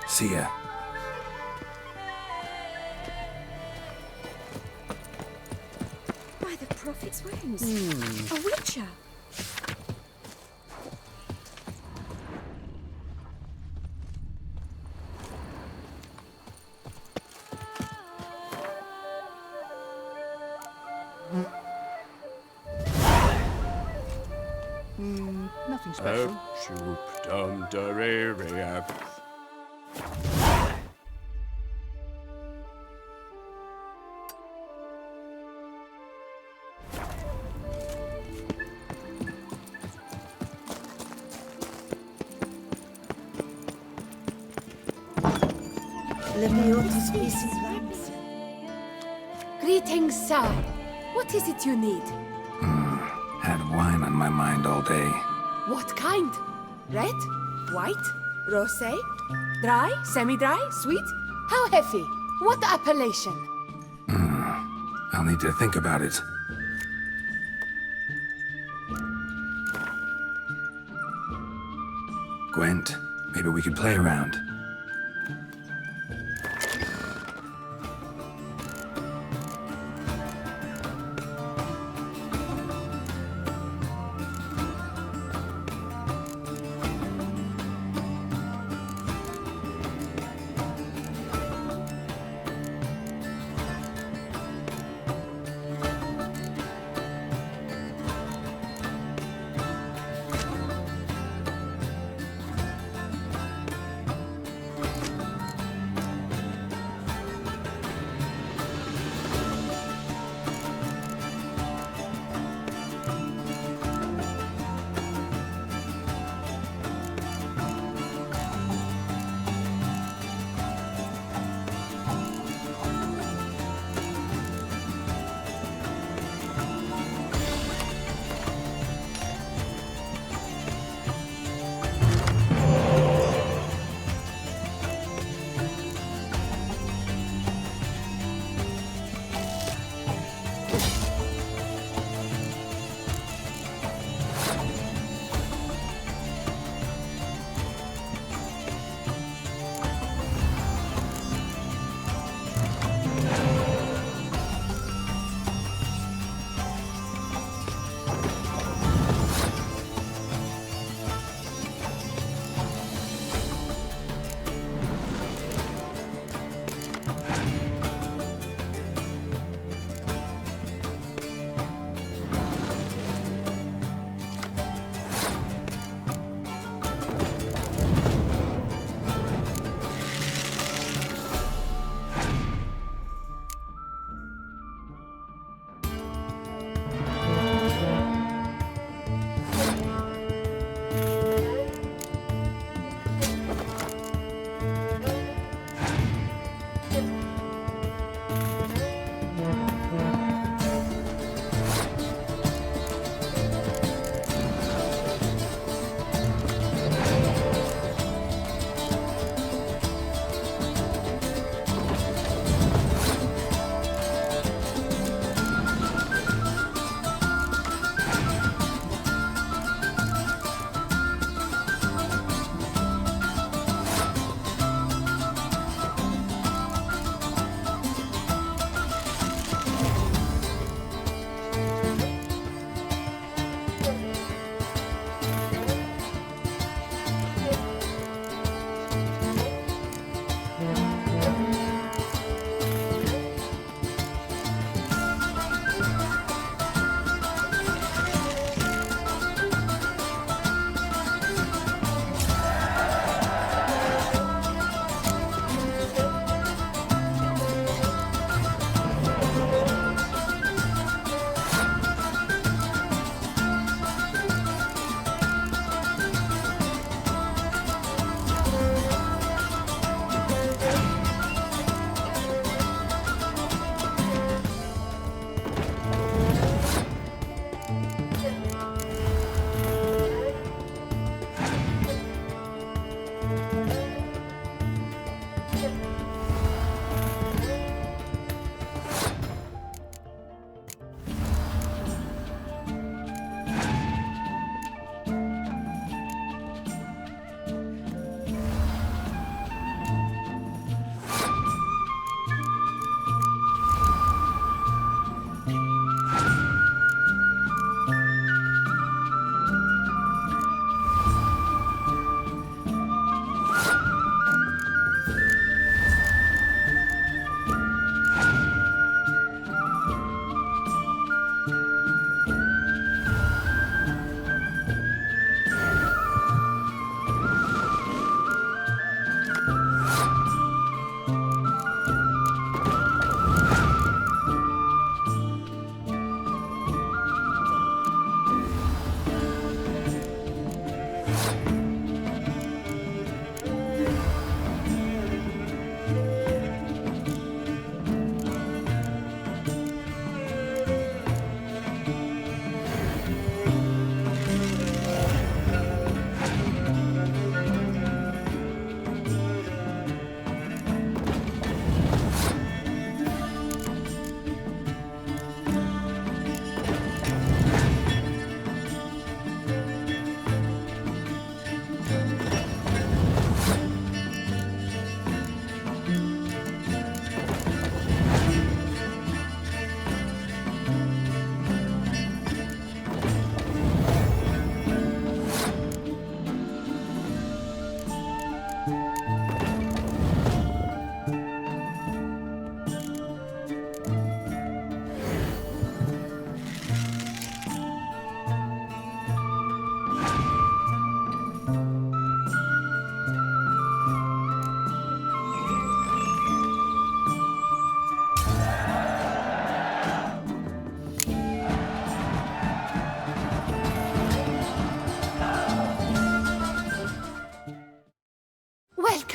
See ya. By the prophet's wings. A witcher. Nothing special. Greetings, sir. What is it you need? Had wine on my mind all day. What kind? Red? White? Rosé? Dry? Semi-dry? Sweet? How heavy? What appellation? I'll need to think about it. Gwent, maybe we could play around.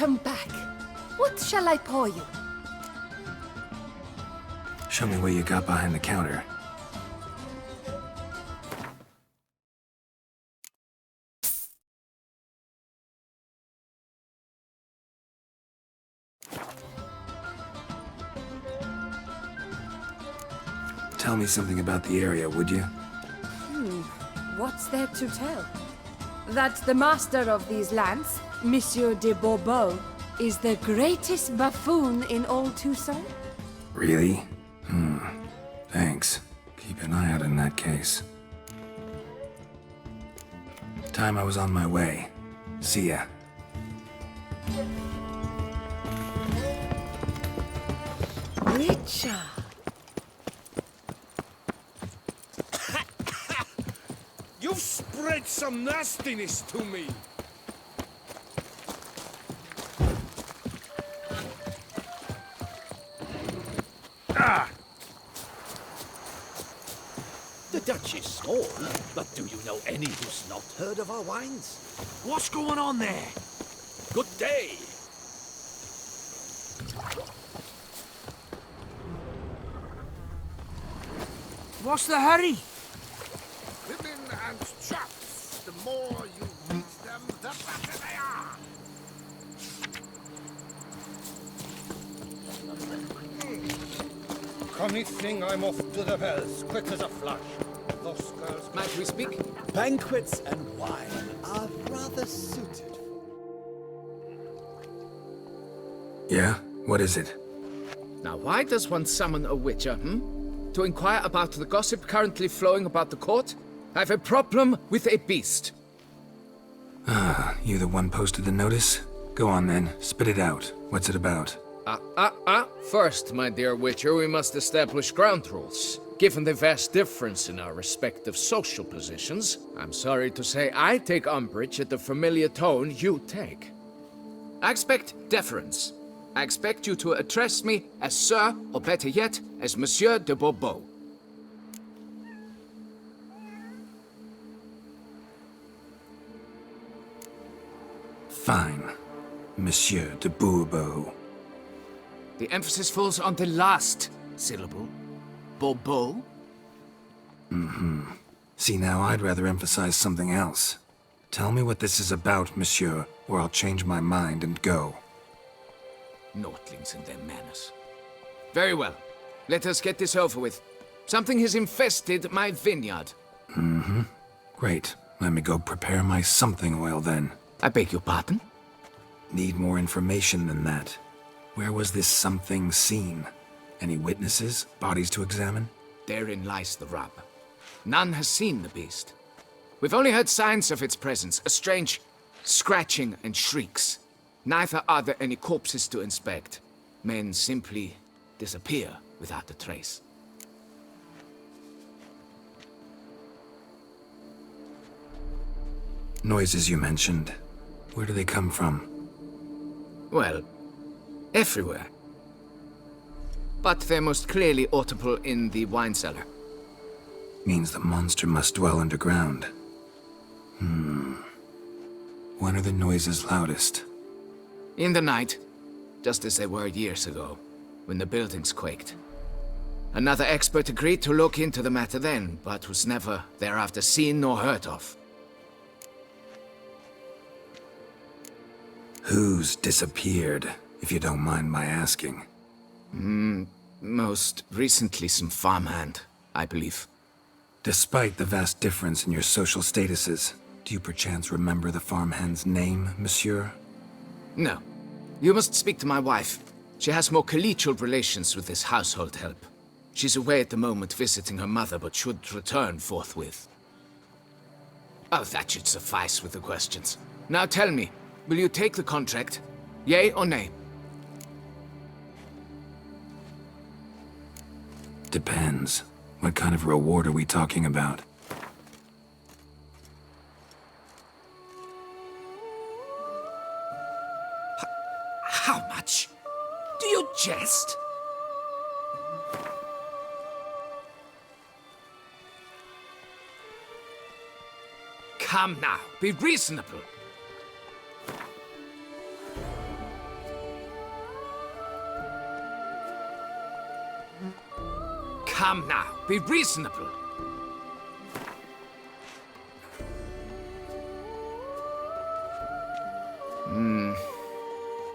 Welcome back. What shall I pour you? Show me what you got behind the counter. Tell me something about the area, would you? What's there to tell? That the master of these lands, Monsieur de Bourbeau, is the greatest buffoon in all Tucson? Really? Thanks. Keep an eye out in that case. Time I was on my way. See ya. Richard! You've spread some nastiness to me. The Dutch is small, but do you know any who's not heard of our wines? What's going on there? Good day. What's the hurry? Women and chaps, the more you meet them, the better they are. Connie thing, I'm off to the bells, quick as a flash. Those girls... Might we speak? Banquets and wine are rather suited. Yeah? What is it? Now, why does one summon a witcher, To inquire about the gossip currently flowing about the court? I have a problem with a beast. Ah, you the one posted the notice? Go on then, spit it out. What's it about? First, my dear Witcher, we must establish ground rules. Given the vast difference in our respective social positions, I'm sorry to say I take umbrage at the familiar tone you take. I expect deference. I expect you to address me as Sir, or better yet, as Monsieur de Bourbeau. Fine. Monsieur de Bourbeau. The emphasis falls on the last syllable. Bourbeau? See, now I'd rather emphasize something else. Tell me what this is about, monsieur, or I'll change my mind and go. Naughtlings and their manners. Very well. Let us get this over with. Something has infested my vineyard. Great. Let me go prepare my something oil then. I beg your pardon? Need more information than that. Where was this something seen? Any witnesses? Bodies to examine? Therein lies the rub. None has seen the beast. We've only heard signs of its presence, a strange scratching and shrieks. Neither are there any corpses to inspect. Men simply disappear without a trace. Noises you mentioned. Where do they come from? Well, everywhere. But they're most clearly audible in the wine cellar. Means the monster must dwell underground. When are the noises loudest? In the night, just as they were years ago, when the buildings quaked. Another expert agreed to look into the matter then, but was never thereafter seen nor heard of. Who's disappeared, if you don't mind my asking? Most recently some farmhand, I believe. Despite the vast difference in your social statuses, do you perchance remember the farmhand's name, monsieur? No. You must speak to my wife. She has more collegial relations with this household help. She's away at the moment visiting her mother, but should return forthwith. Oh, that should suffice with the questions. Now tell me, will you take the contract? Yea or nay? Depends. What kind of reward are we talking about? How much? Do you jest? Come now, be reasonable. Come now, be reasonable.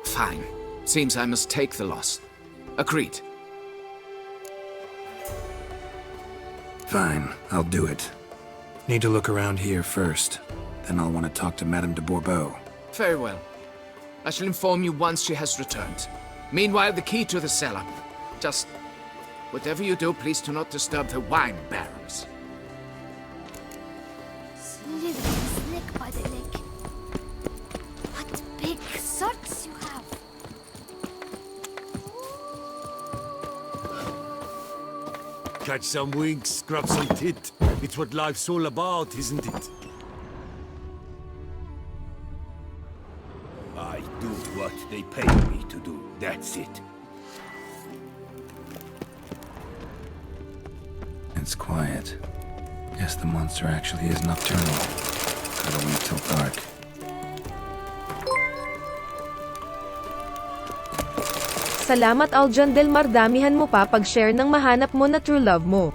Fine. Seems I must take the loss. Agreed. Fine, I'll do it. Need to look around here first. Then I'll want to talk to Madame de Bourbeau. Very well. I shall inform you once she has returned. Meanwhile, the key to the cellar. Just... whatever you do, please do not disturb the wine barrels. Slither slick by the lake. What big socks you have. Catch some winks, scrub some tit. It's what life's all about, isn't it? I do what they pay me to do. That's it. It's quiet. Guess the monster actually is nocturnal. Gotta wait till dark. Salamat Aljan Del Mar, damihan mo pa pag-share ng mahanap mo na true love mo.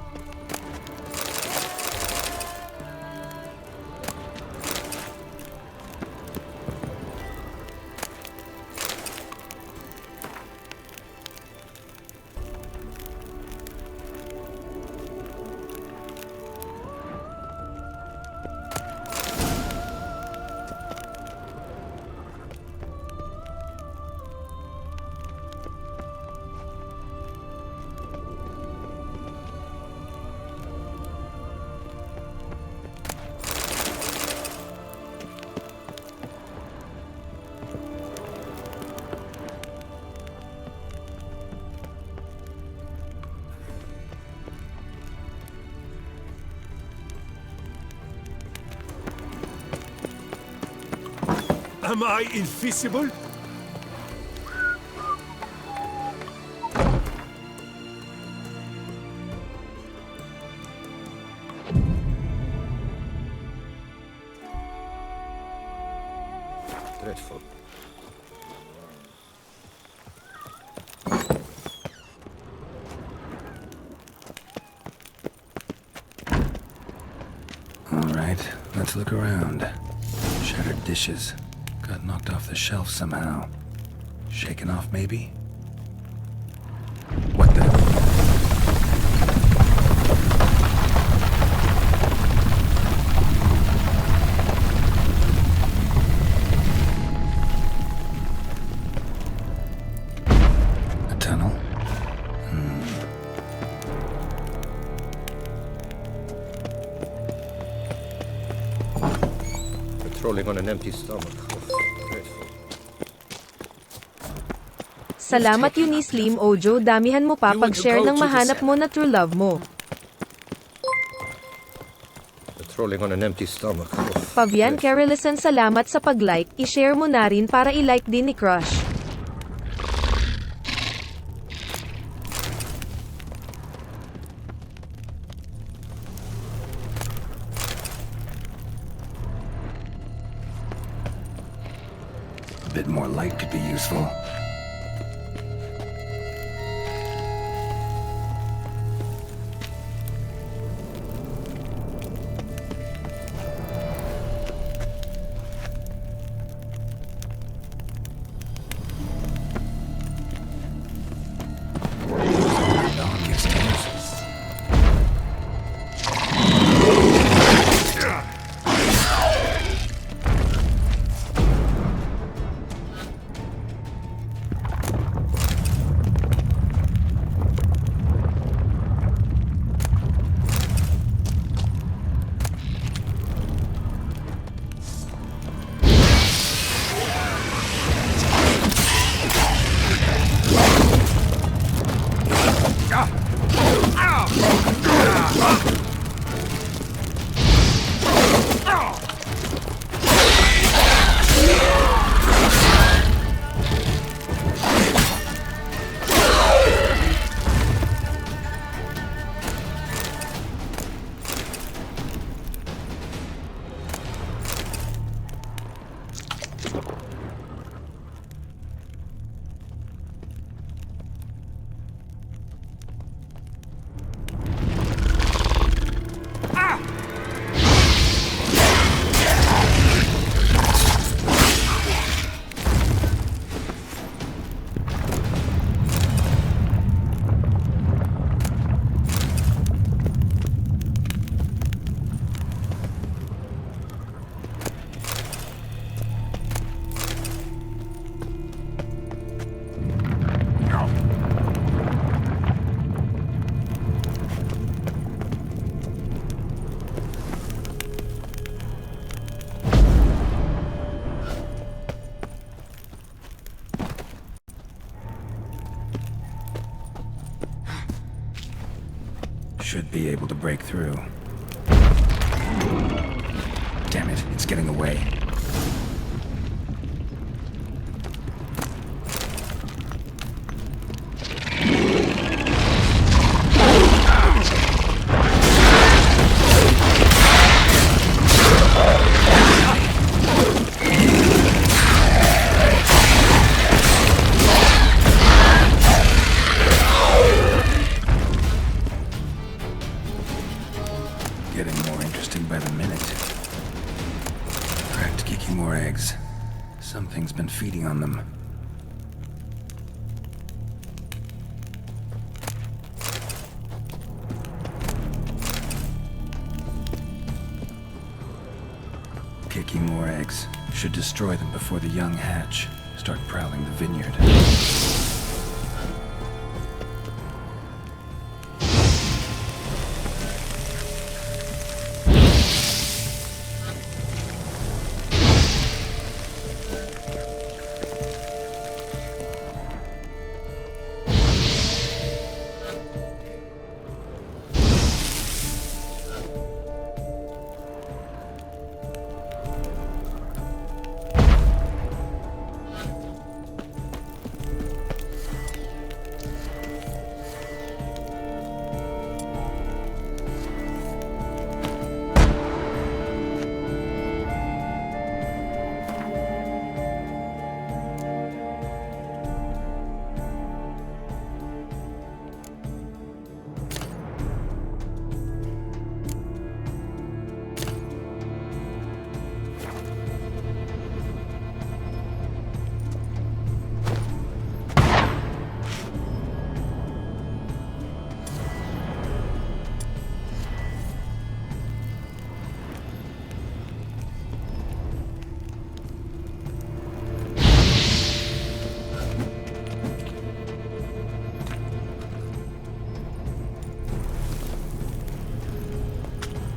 Am I invisible? Dreadful. All right, let's look around. Shattered dishes. Got knocked off the shelf somehow. Shaken off, maybe? What the? A tunnel? Patrolling on an empty stomach. Salamat Eunice Lim Ojo, damihan mo pa pag-share ng mahanap mo na true love mo. Patrolling on an empty stomach. Fabian Carolison, salamat sa pag-like, i-share mo na rin para i-like din ni Crush. A bit more light could be useful. Should be able to break through. Damn it, it's getting away. Getting more interesting by the minute. Cracked kicking more eggs. Something's been feeding on them. Kicking more eggs. Should destroy them before the young hatch. Start prowling the vineyard.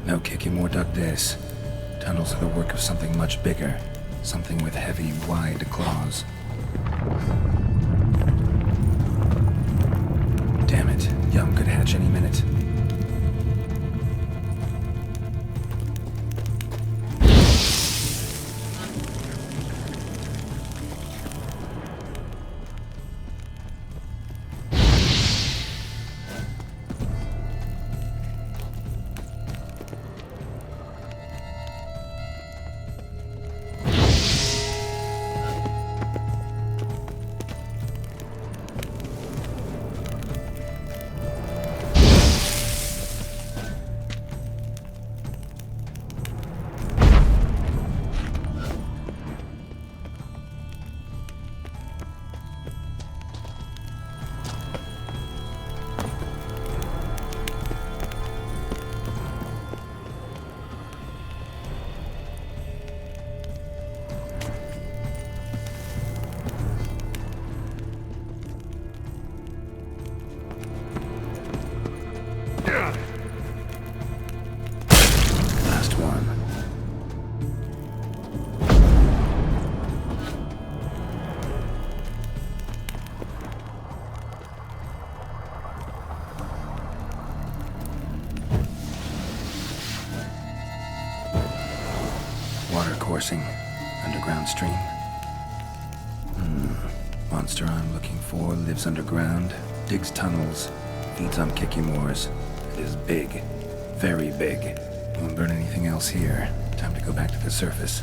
No kicking more dug this. Tunnels are the work of something much bigger. Something with heavy, wide claws. Damn it. Young could hatch any minute. Last one. Water coursing. Underground stream. Monster I'm looking for lives underground, digs tunnels, feeds on Kikimores. It is big. Very big. Won't burn anything else here. Time to go back to the surface.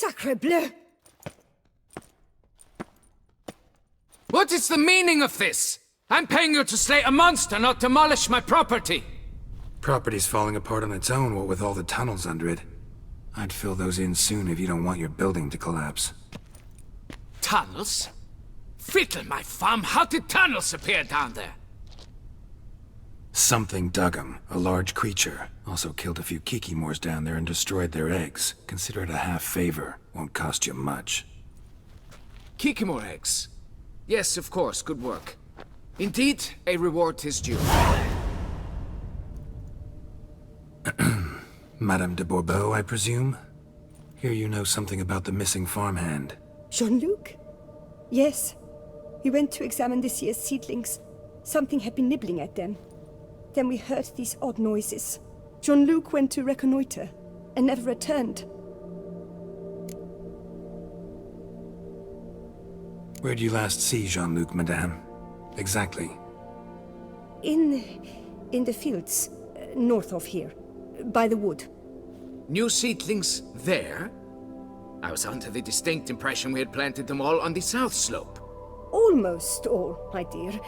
Sacre bleu! What is the meaning of this? I'm paying you to slay a monster, not demolish my property. Property's falling apart on its own, what with all the tunnels under it. I'd fill those in soon if you don't want your building to collapse. Tunnels? Fiddle my farm, how did tunnels appear down there? Something dug 'em. A large creature. Also killed a few kikimores down there and destroyed their eggs. Consider it a half-favor. Won't cost you much. Kikimore eggs. Yes, of course, good work. Indeed, a reward is due. Madame de Bourbeau, I presume? Hear you know something about the missing farmhand. Jean-Luc? Yes. We went to examine this year's seedlings. Something had been nibbling at them. Then we heard these odd noises. Jean-Luc went to reconnoiter and never returned. Where'd you last see Jean-Luc, madame? Exactly. In the fields, north of here, by the wood. New seedlings there? I was under the distinct impression we had planted them all on the south slope. Almost all, my dear.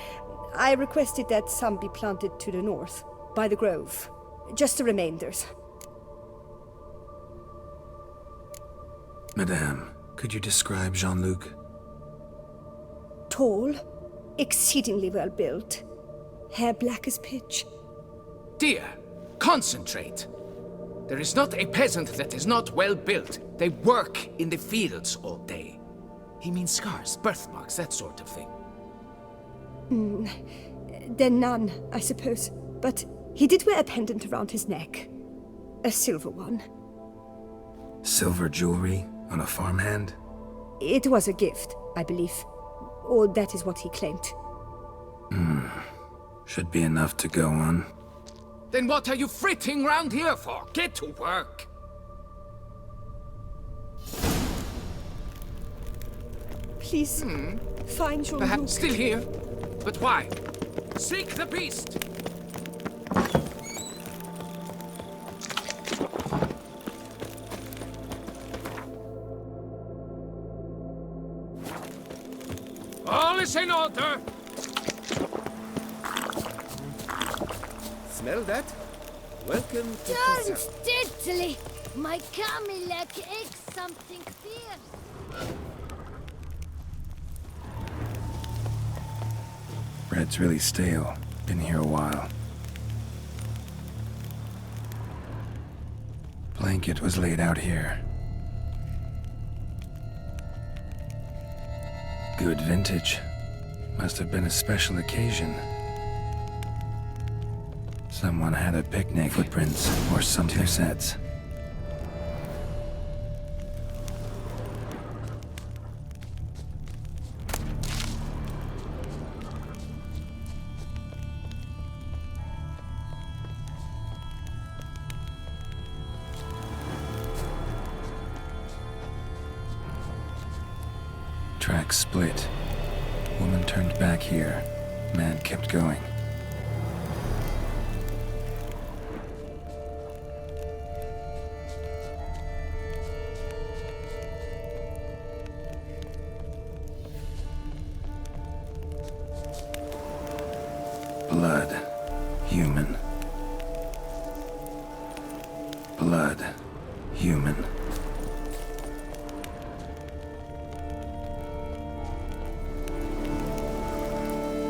I requested that some be planted to the north, by the grove. Just the remainders. Madame, could you describe Jean-Luc? Tall, exceedingly well built, hair black as pitch. Dear, concentrate. There is not a peasant that is not well built. They work in the fields all day. He means scars, birthmarks, that sort of thing. Then none, I suppose. But he did wear a pendant around his neck. A silver one. Silver jewelry on a farmhand? It was a gift, I believe. Or that is what he claimed. Should be enough to go on. Then what are you fritting round here for? Get to work! Please, find Jean-Luc. Perhaps still here? But why? Seek the beast! All is in order! Smell that? Welcome to Don't Tucson. diddly! My Camilek aches something fierce. Bread's really stale. Been here a while. Blanket was laid out here. Good vintage. Must have been a special occasion. Someone had a picnic, footprints, or something. Sets. Tracks split. Woman turned back here. Man kept going. Blood. Human. Blood. Human.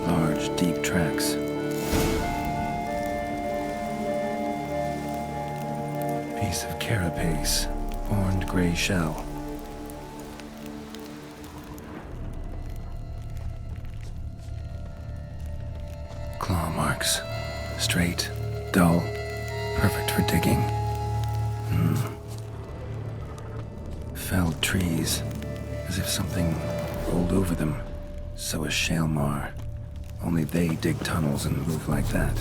Large, deep tracks. Piece of carapace. Horned gray shell. Claw marks. Straight, dull, perfect for digging. Felled trees, as if something rolled over them. So is shale mar. Only they dig tunnels and move like that.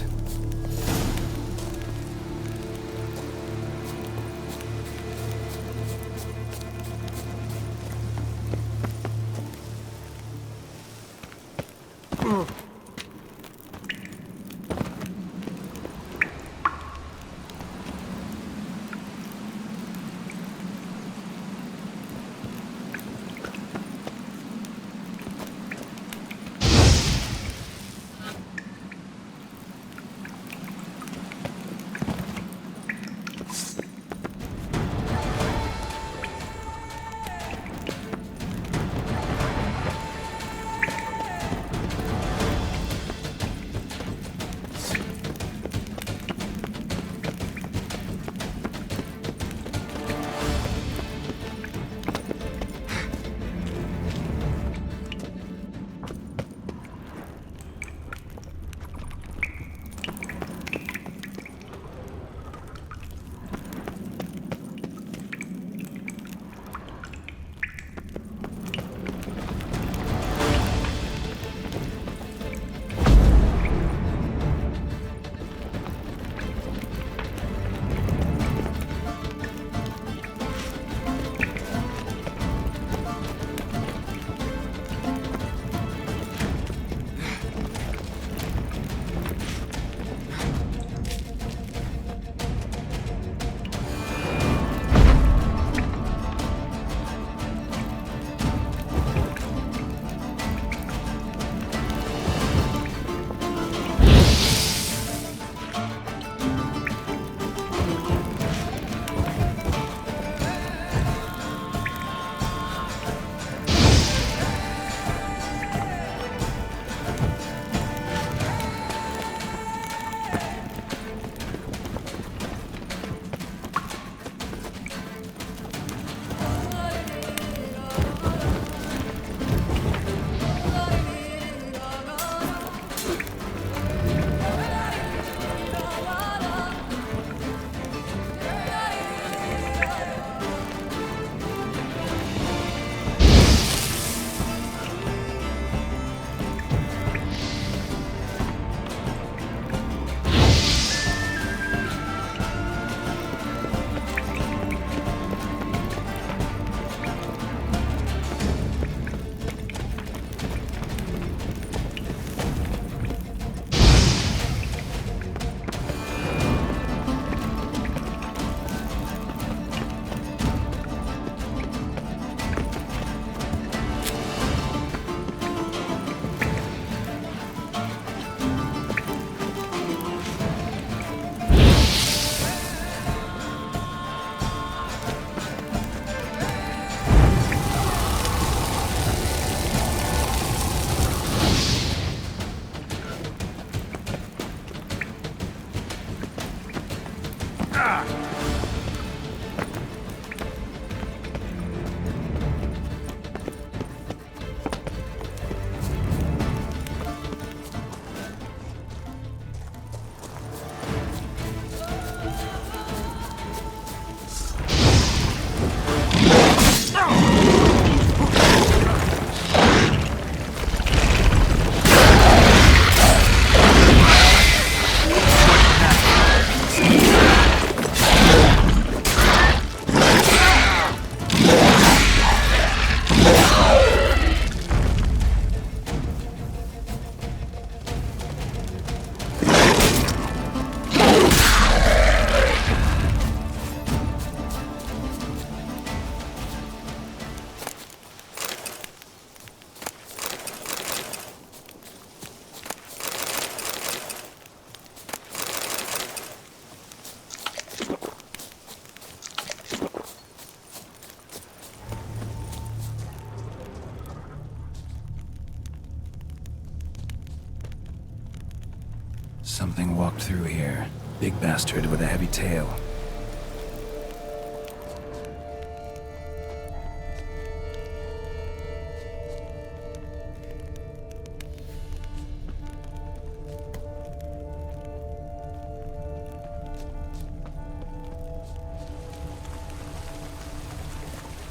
Something walked through here. Big bastard with a heavy tail.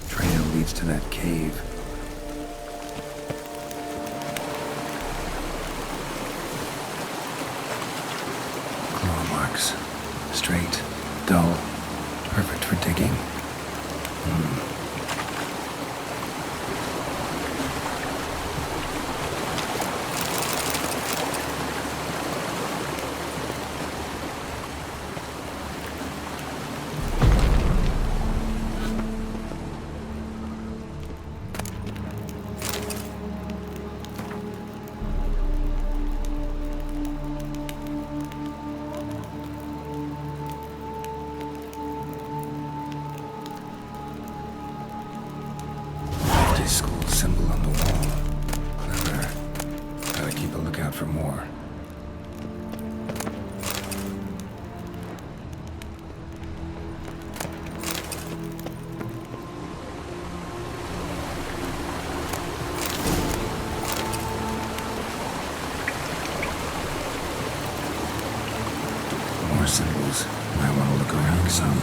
Trail leads to that cave. Marks. Straight, dull, perfect for digging. School symbol on the wall. Clever. Gotta keep a lookout for more. More symbols. Might want to look around some.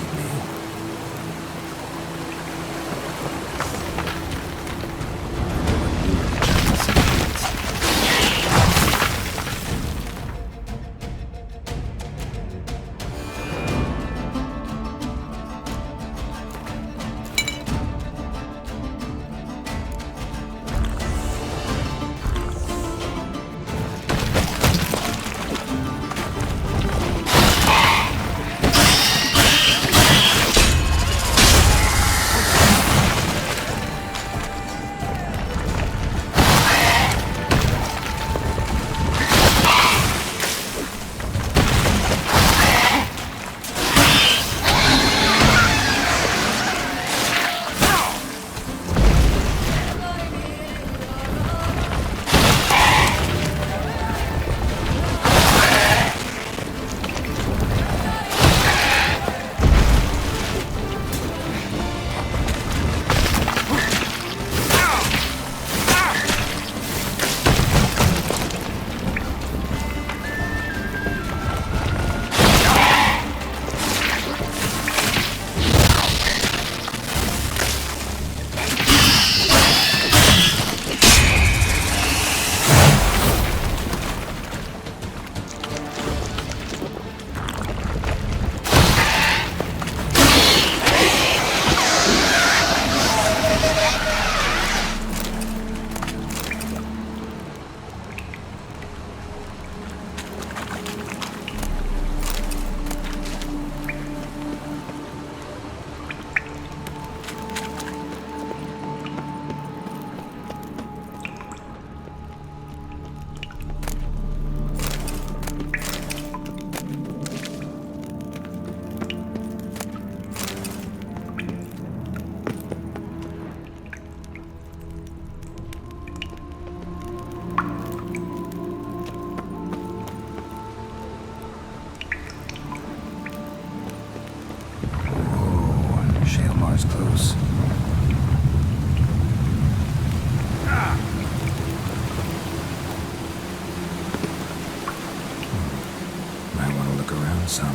look around some.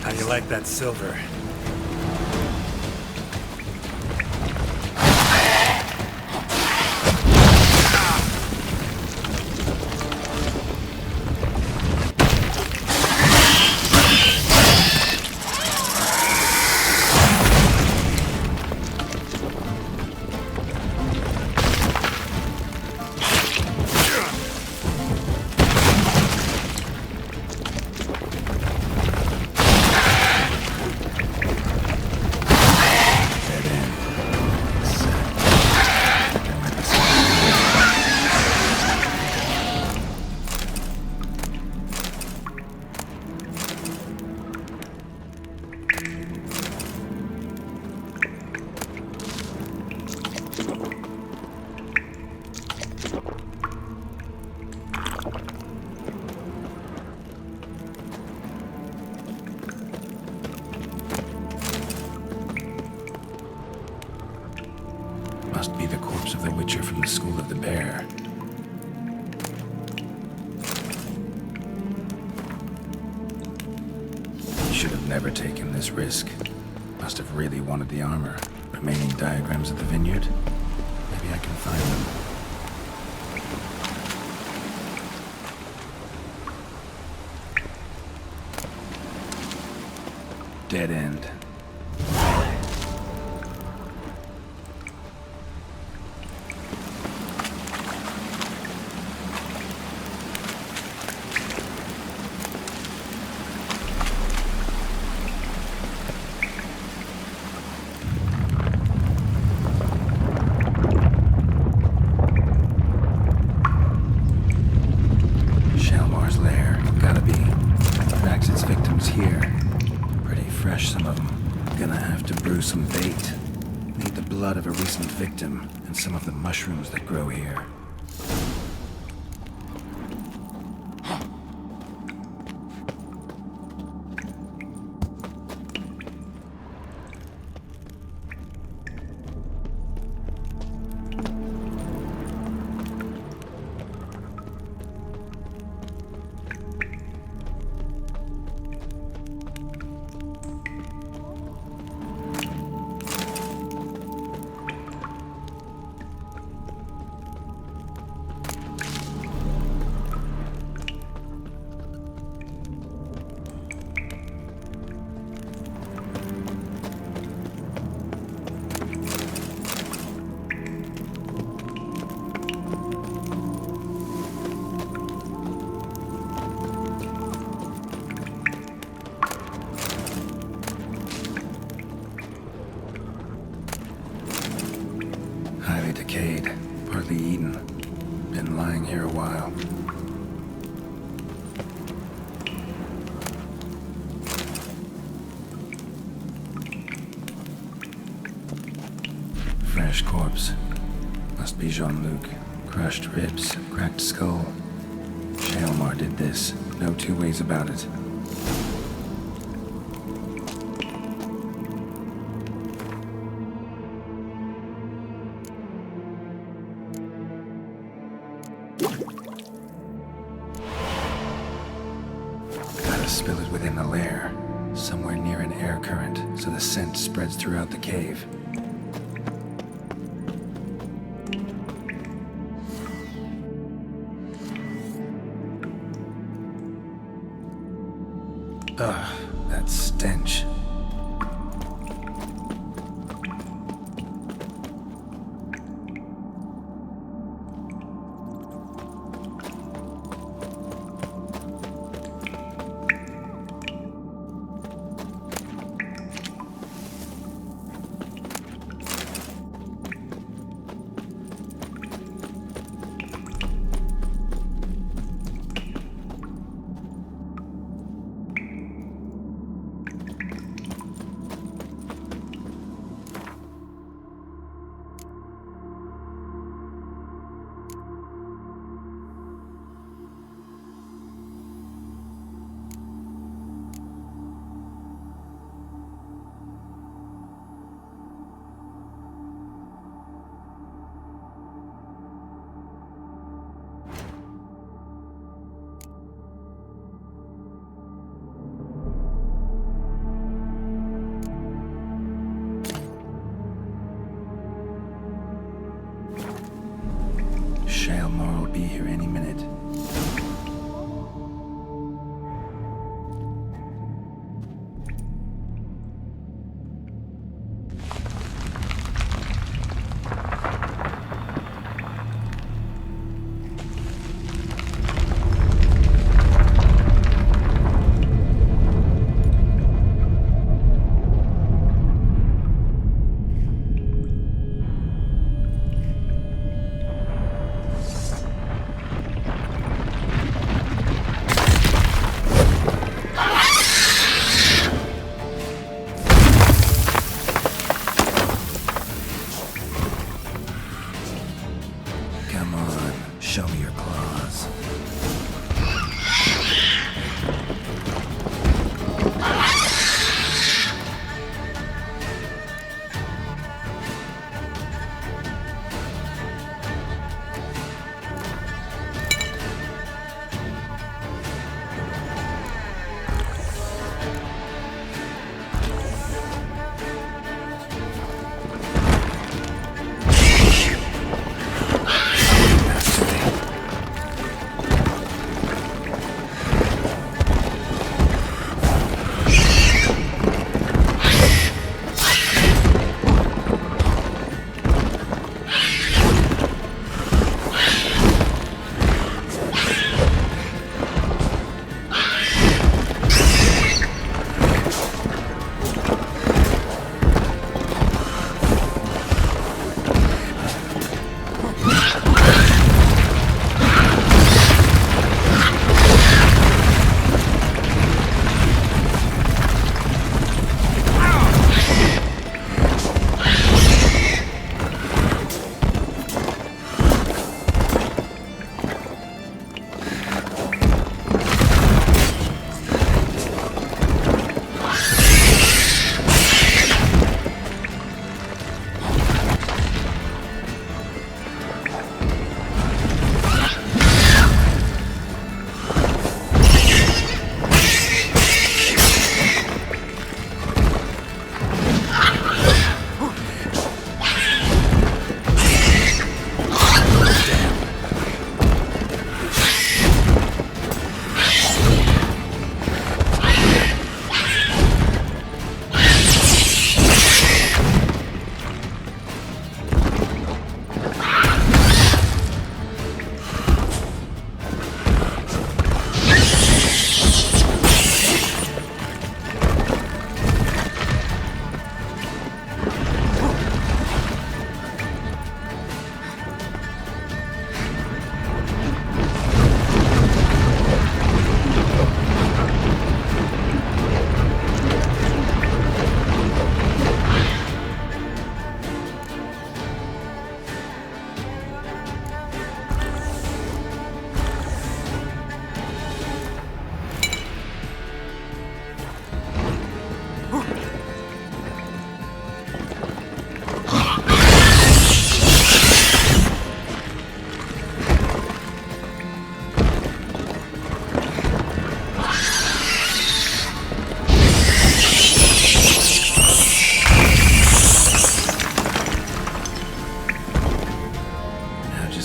How do you like that silver? Must be the corpse of the Witcher from the School of the Bear. Should have never taken this risk. Must have really wanted the armor. Remaining diagrams of the vineyard? Maybe I can find them. Dead end. Some bait. Need the blood of a recent victim and some of the mushrooms that grow here. Highly decayed, partly eaten. Been lying here a while. Fresh corpse. Must be Jean-Luc. Crushed ribs, cracked skull. Shalmar did this. No two ways about it. Gotta spill it within the lair. Somewhere near an air current, so the scent spreads throughout the cave. Ugh, that stench. Shaelmar will be here any minute. Show me your claws.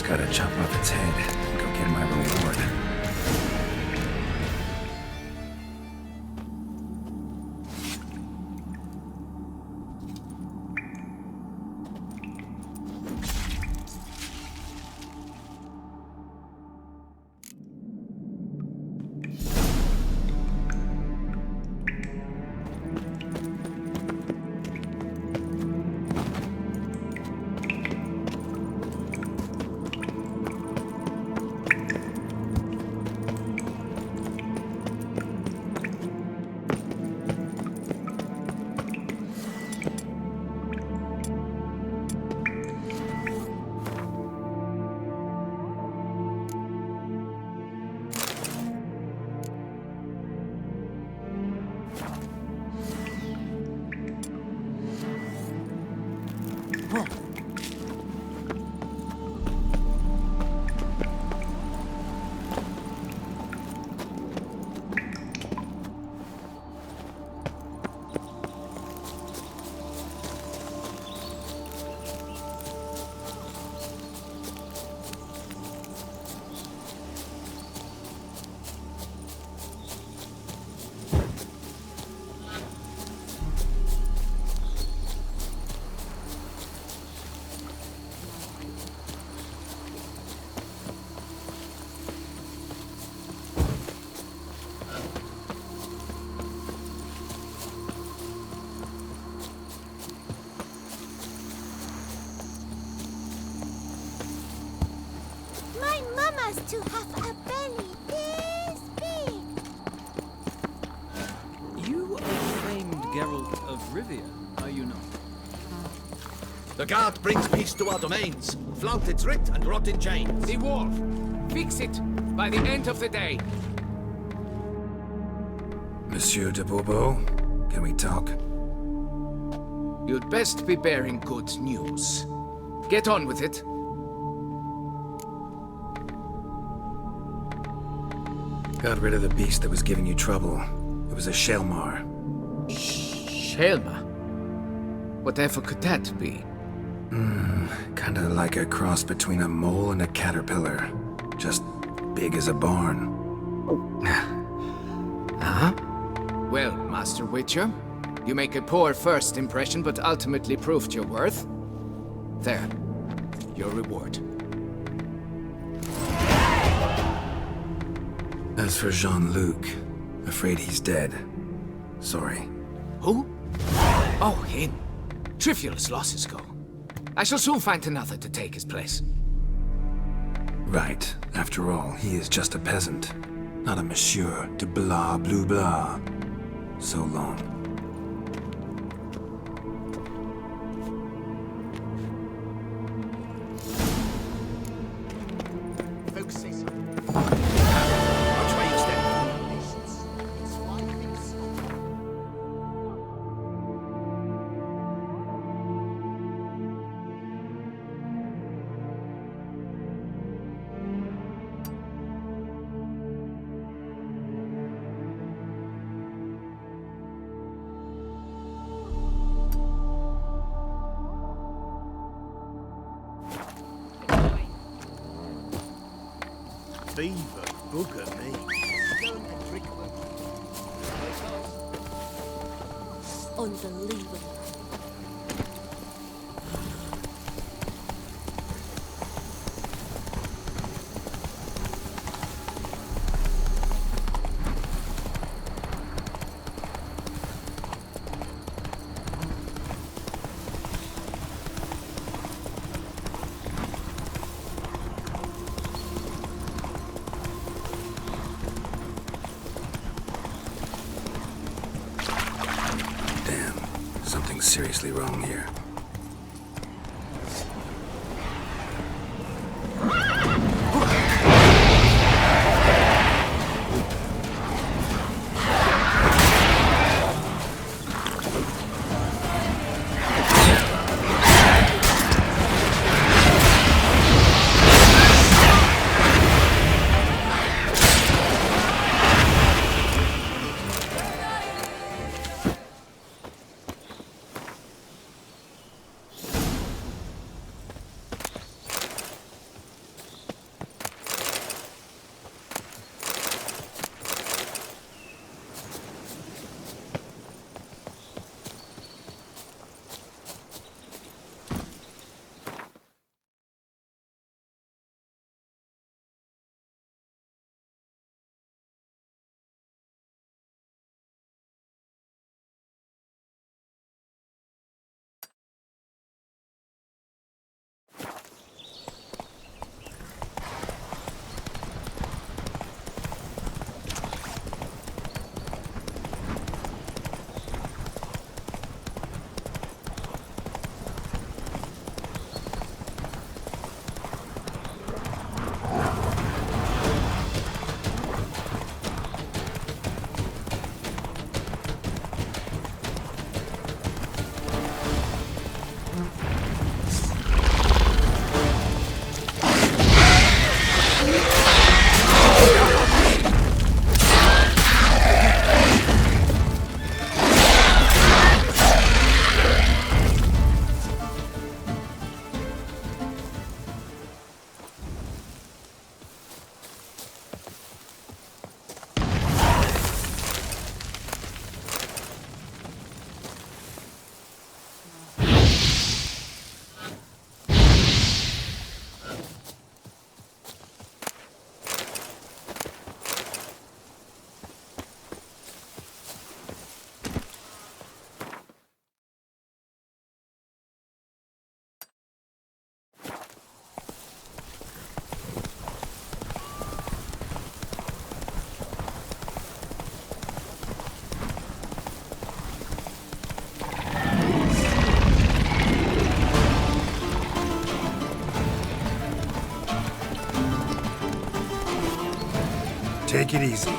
Gotta chop off its head and go get my reward. was to have a belly this big. You are famed Geralt of Rivia, are you not? The guard brings peace to our domains. Flout its writ and rot in chains. The wall. Fix it by the end of the day. Monsieur de Bourbeau, can we talk? You'd best be bearing good news. Get on with it. Got rid of the beast that was giving you trouble. It was a Shelmar. Shelma? Whatever could that be? Kinda like a cross between a mole and a caterpillar. Just big as a barn. Huh? Well, Master Witcher, you make a poor first impression, but ultimately proved your worth. There. Your reward. As for Jean-Luc, afraid he's dead. Sorry. Who? Oh, him. Trivial as losses go. I shall soon find another to take his place. Right. After all, he is just a peasant. Not a monsieur de blah blue blah. So long. Folks say so. Which way is that? It's why things Beaver bugger me. Stone and brickwork. Unbelievable. Something's seriously wrong here. Take it easy.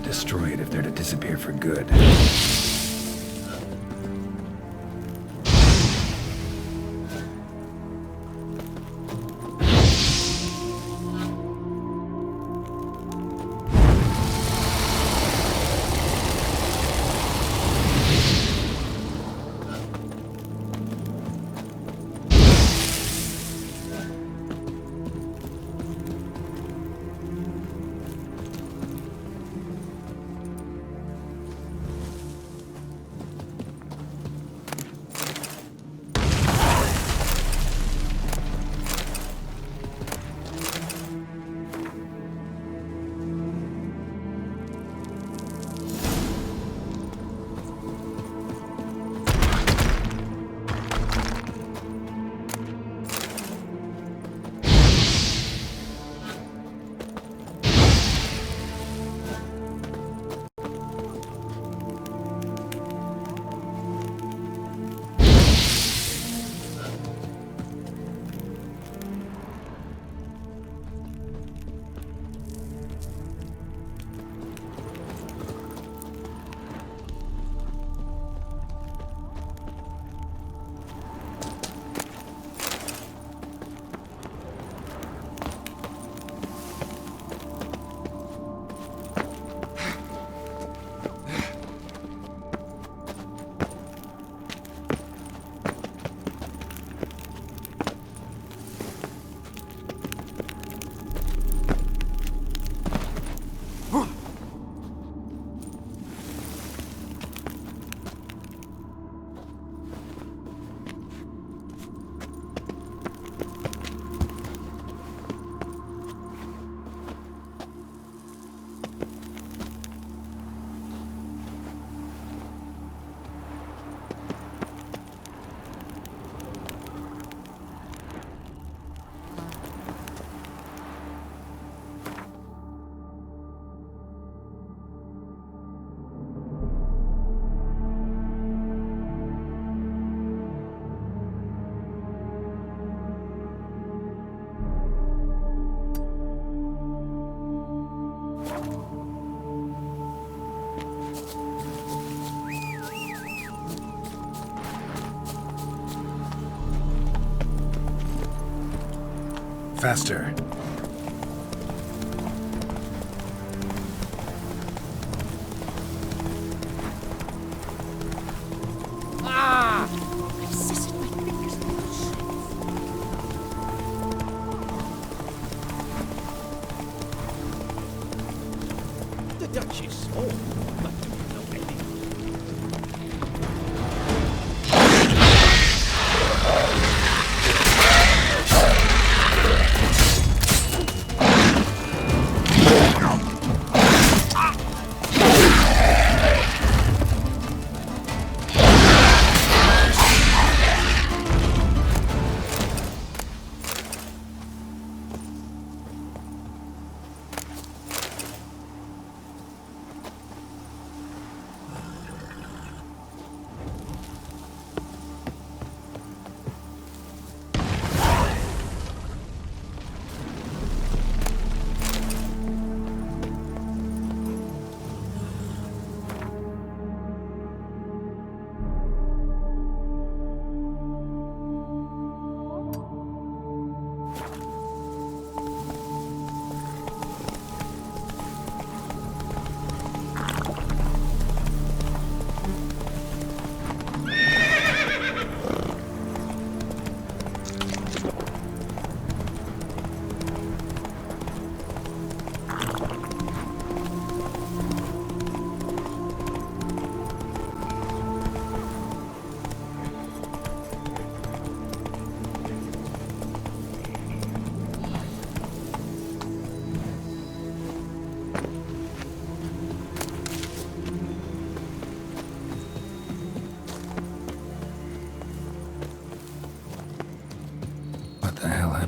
Destroy it if they're to disappear for good. Faster. Ah! I scissored my fingers into shreds. The Duchess, oh, but no any.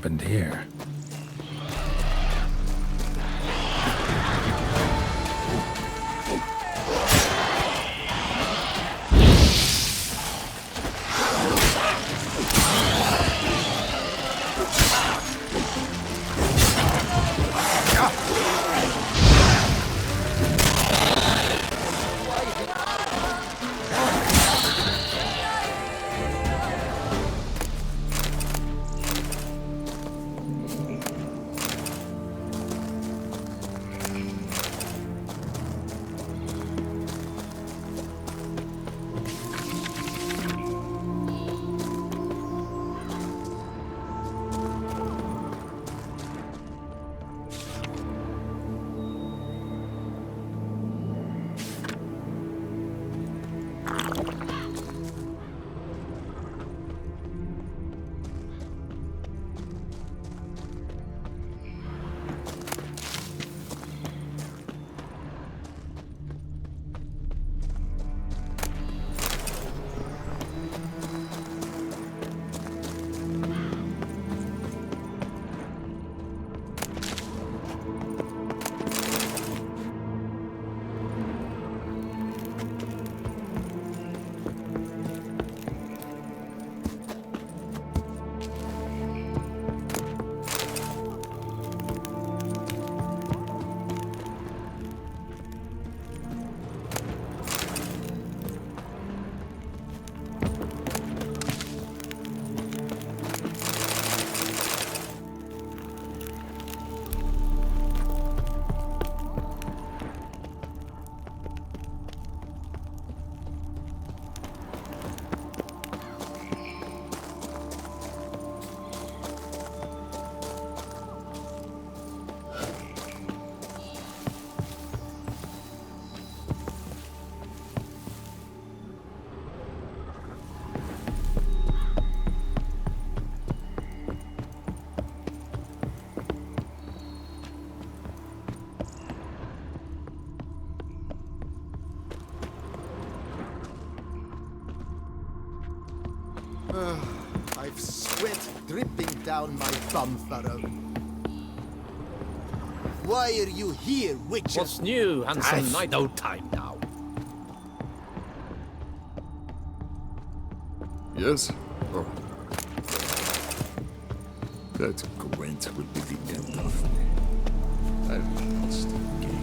happened here? I've sweat dripping down my bum furrow. Why are you here, Witcher? What's new, handsome I've knight? no time now. Yes? Oh. That Gwent will be the end of me. I've lost the game.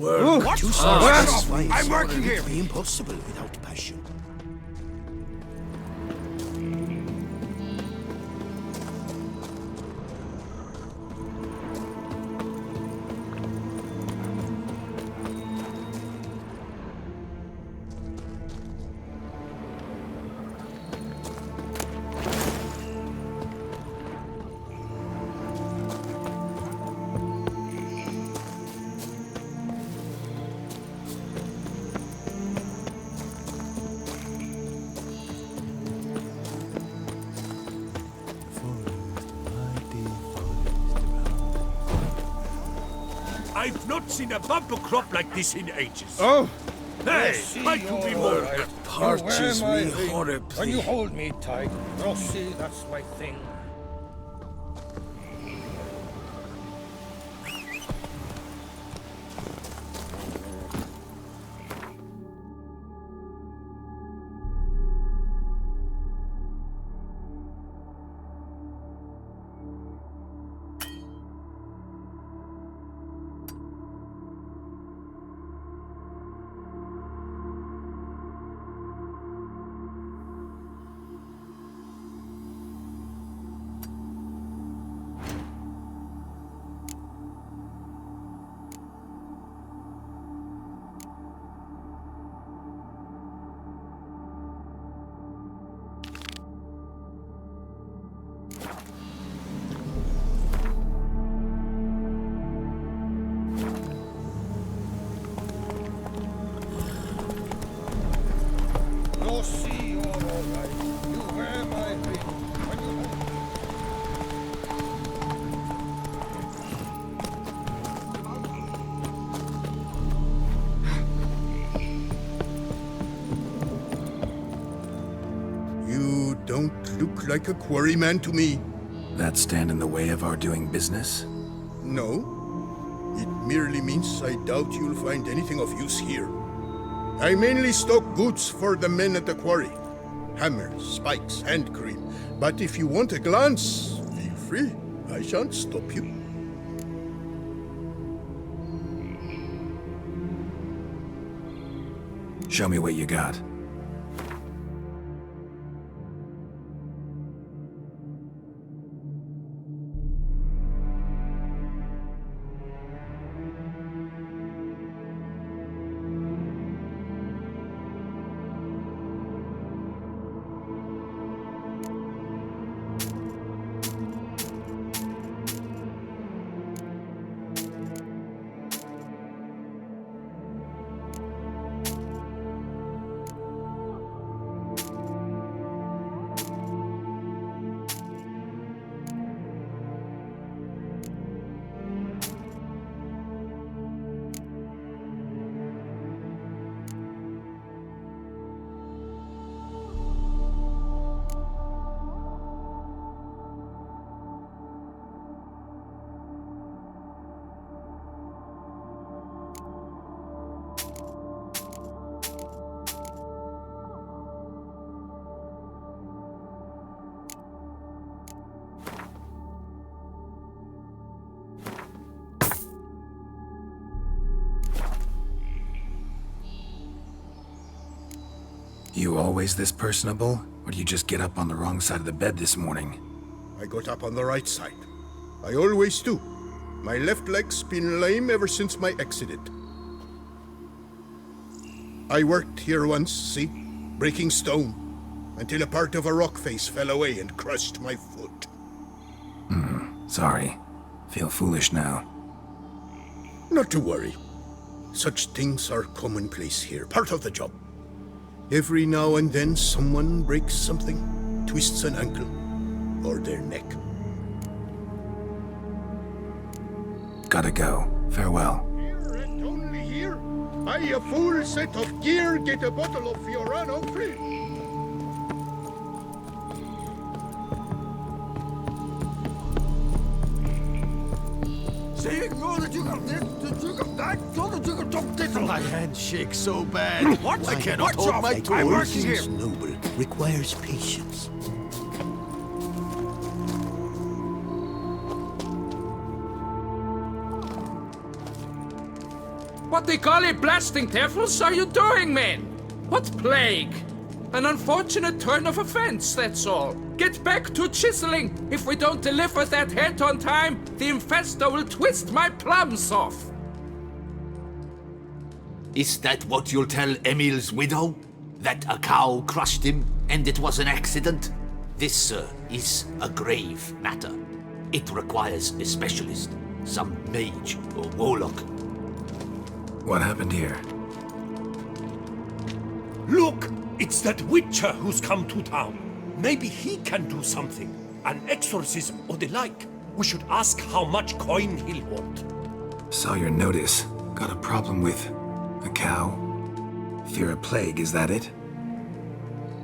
Work to What? satisfy I'm working here. would be impossible without passion. I've not seen a bumper crop like this in ages. Oh! Hey, try to be more. Parches me horribly. When you hold me tight, Rossi, that's my thing. don't look like a quarryman to me. That stand in the way of our doing business? No. It merely means I doubt you'll find anything of use here. I mainly stock goods for the men at the quarry. Hammers, spikes, hand cream. But if you want a glance, feel free. I shan't stop you. Show me what you got. You always this personable? Or do you just get up on the wrong side of the bed this morning? I got up on the right side. I always do. My left leg's been lame ever since my accident. I worked here once, see? Breaking stone. Until a part of a rock face fell away and crushed my foot. Sorry. Feel foolish now. Not to worry. Such things are commonplace here, part of the job. Every now and then someone breaks something, twists an ankle, or their neck. Gotta go. Farewell. Here and only here, buy a full set of gear, get a bottle of Fiorano free. My hand shakes so bad. What? I cannot hold my tongue. All things noble requires patience. What the golly blasting devils are you doing, men? What plague? An unfortunate turn of offense, that's all. Get back to chiseling. If we don't deliver that head on time, the infestor will twist my plums off. Is that what you'll tell Emil's widow? That a cow crushed him and it was an accident? This, sir, is a grave matter. It requires a specialist, some mage or warlock. What happened here? Look! It's that witcher who's come to town. Maybe he can do something. An exorcism or the like. We should ask how much coin he'll want. Saw your notice. Got a problem with a cow? Fear a plague, is that it?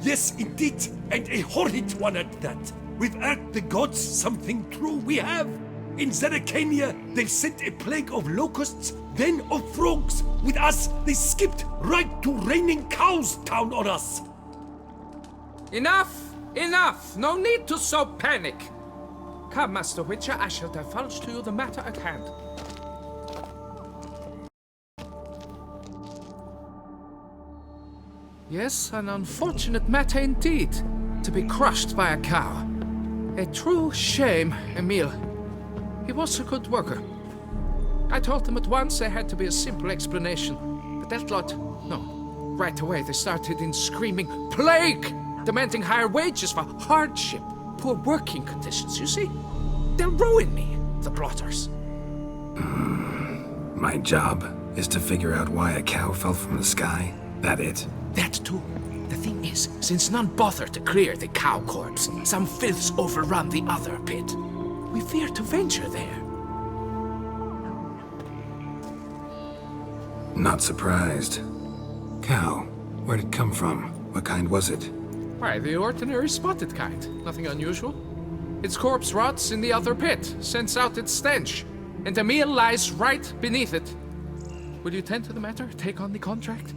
Yes, indeed, and a horrid one at that. We've earned the gods something true, we have. In Zeracania, they've sent a plague of locusts, then of frogs. With us, they skipped right to raining cows down on us. Enough! Enough! No need to so panic. Come, Master Witcher, I shall divulge to you the matter at hand. Yes, an unfortunate matter indeed, to be crushed by a cow. A true shame, Emil. He was a good worker. I told them at once there had to be a simple explanation, but that lot, no. Right away they started in screaming, "Plague!" demanding higher wages for hardship, poor working conditions, you see? They'll ruin me, the blotters. My job is to figure out why a cow fell from the sky? That it? That too. The thing is, since none bother to clear the cow corpse, some filths overrun the other pit. We fear to venture there. Not surprised. Cow, where'd it come from? What kind was it? Why, the ordinary spotted kind. Nothing unusual. Its corpse rots in the other pit, sends out its stench, and Emil lies right beneath it. Will you tend to the matter? Take on the contract?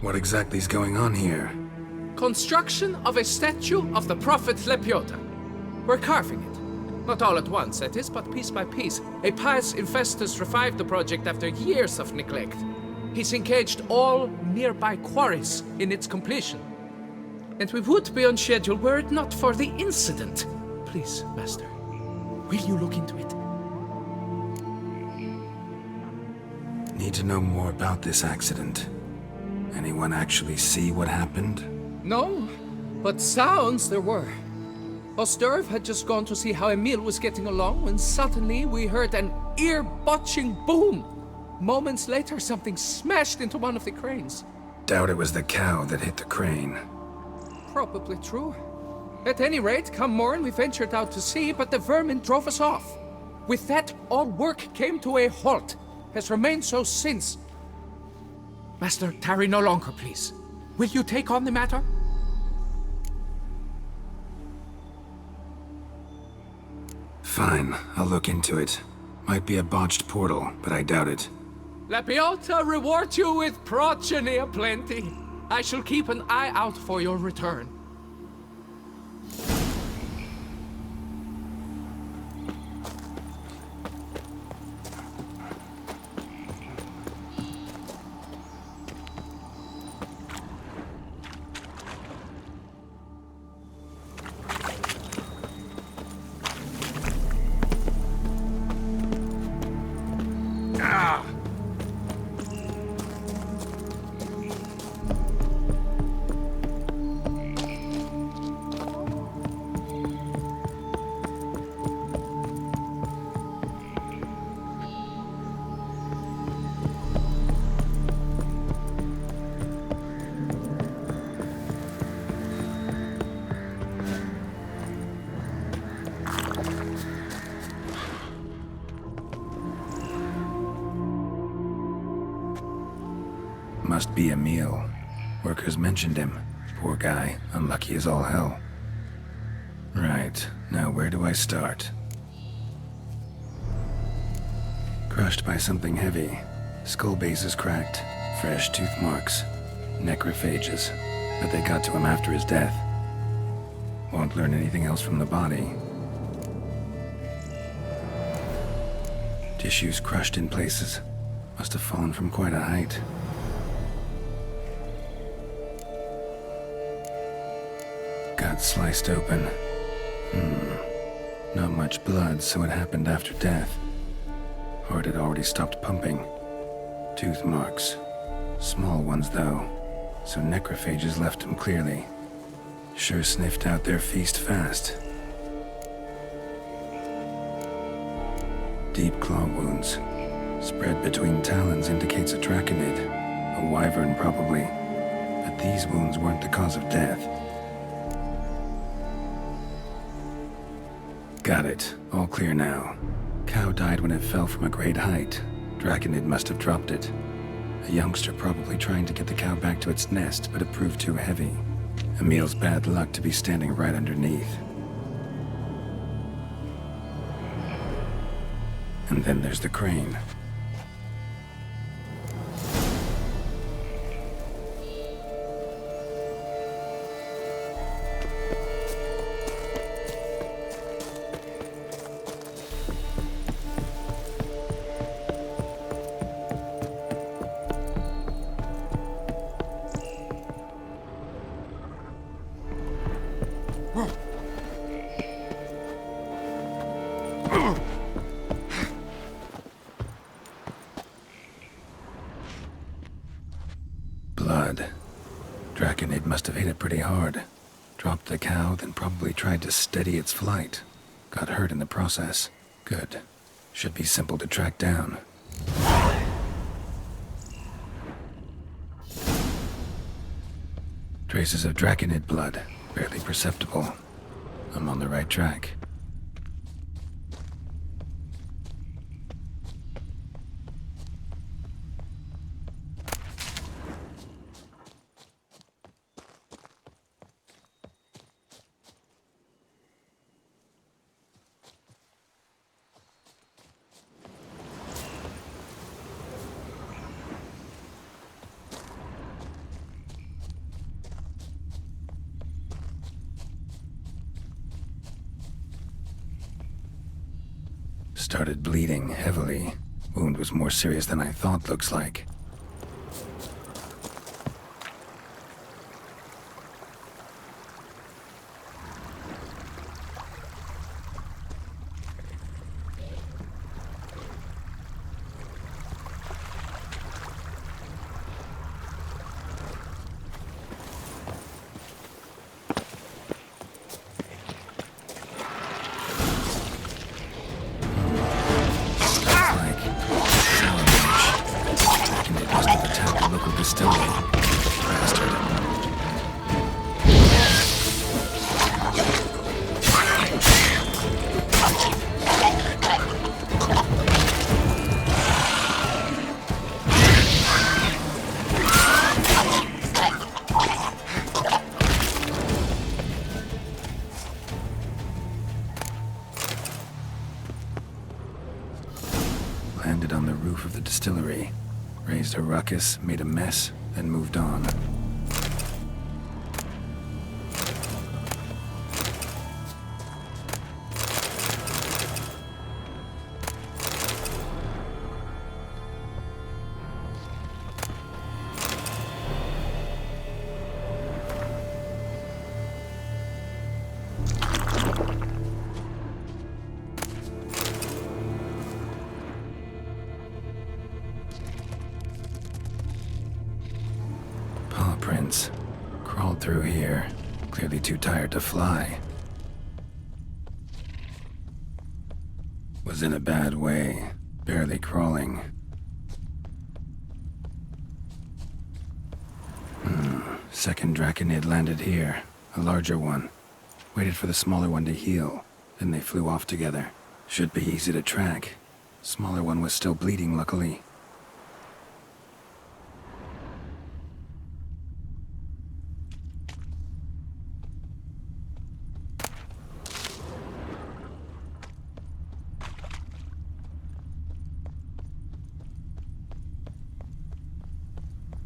What exactly is going on here? Construction of a statue of the prophet Lepiota. We're carving it. Not all at once, that is, but piece by piece. A pious infestus revived the project after years of neglect. He's engaged all nearby quarries in its completion. And we would be on schedule were it not for the incident. Please, Master, will you look into it? Need to know more about this accident. Anyone actually see what happened? No, but sounds there were. Osterv had just gone to see how Emil was getting along when suddenly we heard an ear-botching boom. Moments later, something smashed into one of the cranes. Doubt it was the cow that hit the crane. Probably true. At any rate, come morn we ventured out to sea, but the vermin drove us off. With that, all work came to a halt. Has remained so since. Master, tarry no longer, please. Will you take on the matter? Fine, I'll look into it. Might be a botched portal, but I doubt it. Lepiota reward you with progeny aplenty. I shall keep an eye out for your return. Must be Emil. Workers mentioned him. Poor guy, unlucky as all hell. Right, now where do I start? Crushed by something heavy. Skull base is cracked. Fresh tooth marks. Necrophages. But they got to him after his death. Won't learn anything else from the body. Tissues crushed in places. Must have fallen from quite a height. Gut sliced open. Not much blood, so it happened after death. Heart had already stopped pumping. Tooth marks. Small ones, though, so necrophages left him clearly. Sure sniffed out their feast fast. Deep claw wounds. Spread between talons indicates a draconid. A wyvern, probably. But these wounds weren't the cause of death. Got it. All clear now. Cow died when it fell from a great height. Draconid must have dropped it. A youngster probably trying to get the cow back to its nest, but it proved too heavy. Emil's bad luck to be standing right underneath. And then there's the crane. Blood. Draconid must have hit it pretty hard. Dropped the cow, then probably tried to steady its flight. Got hurt in the process. Good. Should be simple to track down. Traces of Draconid blood. Barely perceptible. I'm on the right track. Started bleeding heavily. Wound was more serious than I thought, looks like. Landed on the roof of the distillery, raised a ruckus, made a mess, then moved on. Prints. Crawled through here. Clearly too tired to fly. Was in a bad way. Barely crawling. Second Draconid landed here. A larger one. Waited for the smaller one to heal. Then they flew off together. Should be easy to track. Smaller one was still bleeding, luckily.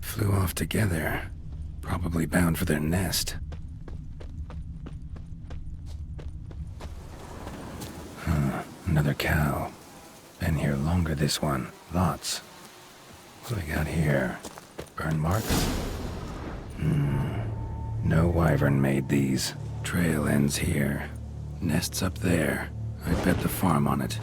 Flew off together. Probably bound for their nest. Another cow. Been here longer, this one. Lots. What do we got here? Burn marks? No wyvern made these. Trail ends here. Nest's up there. I bet the farm on it.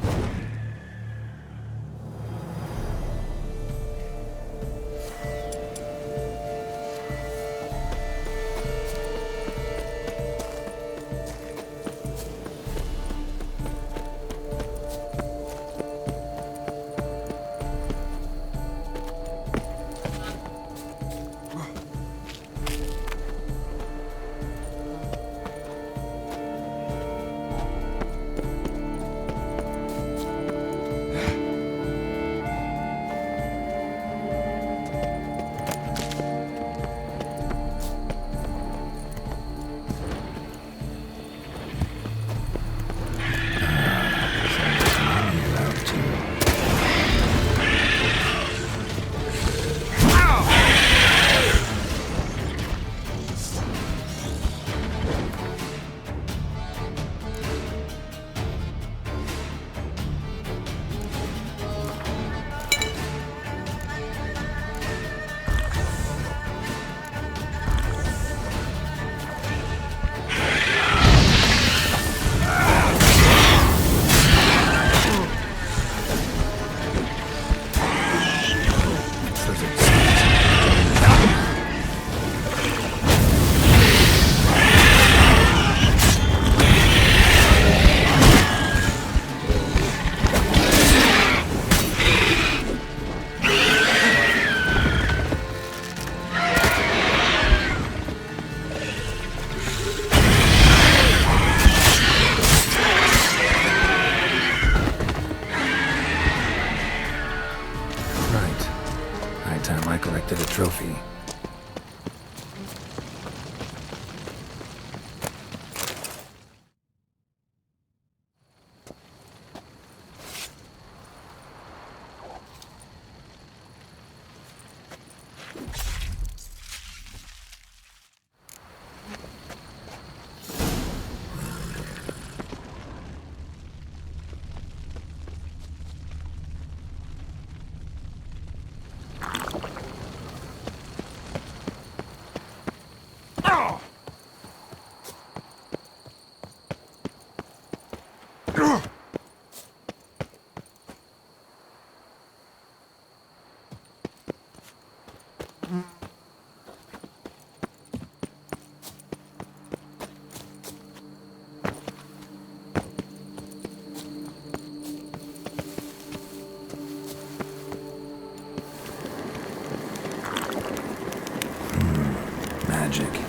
magic.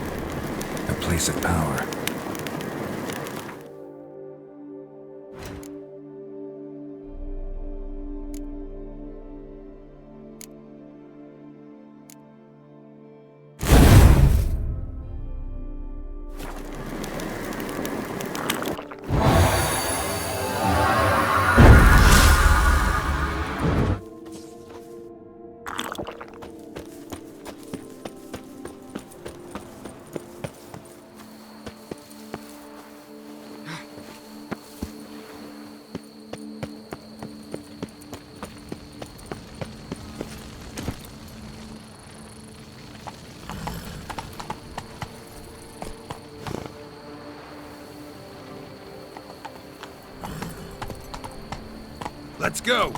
A place of power. Let's go!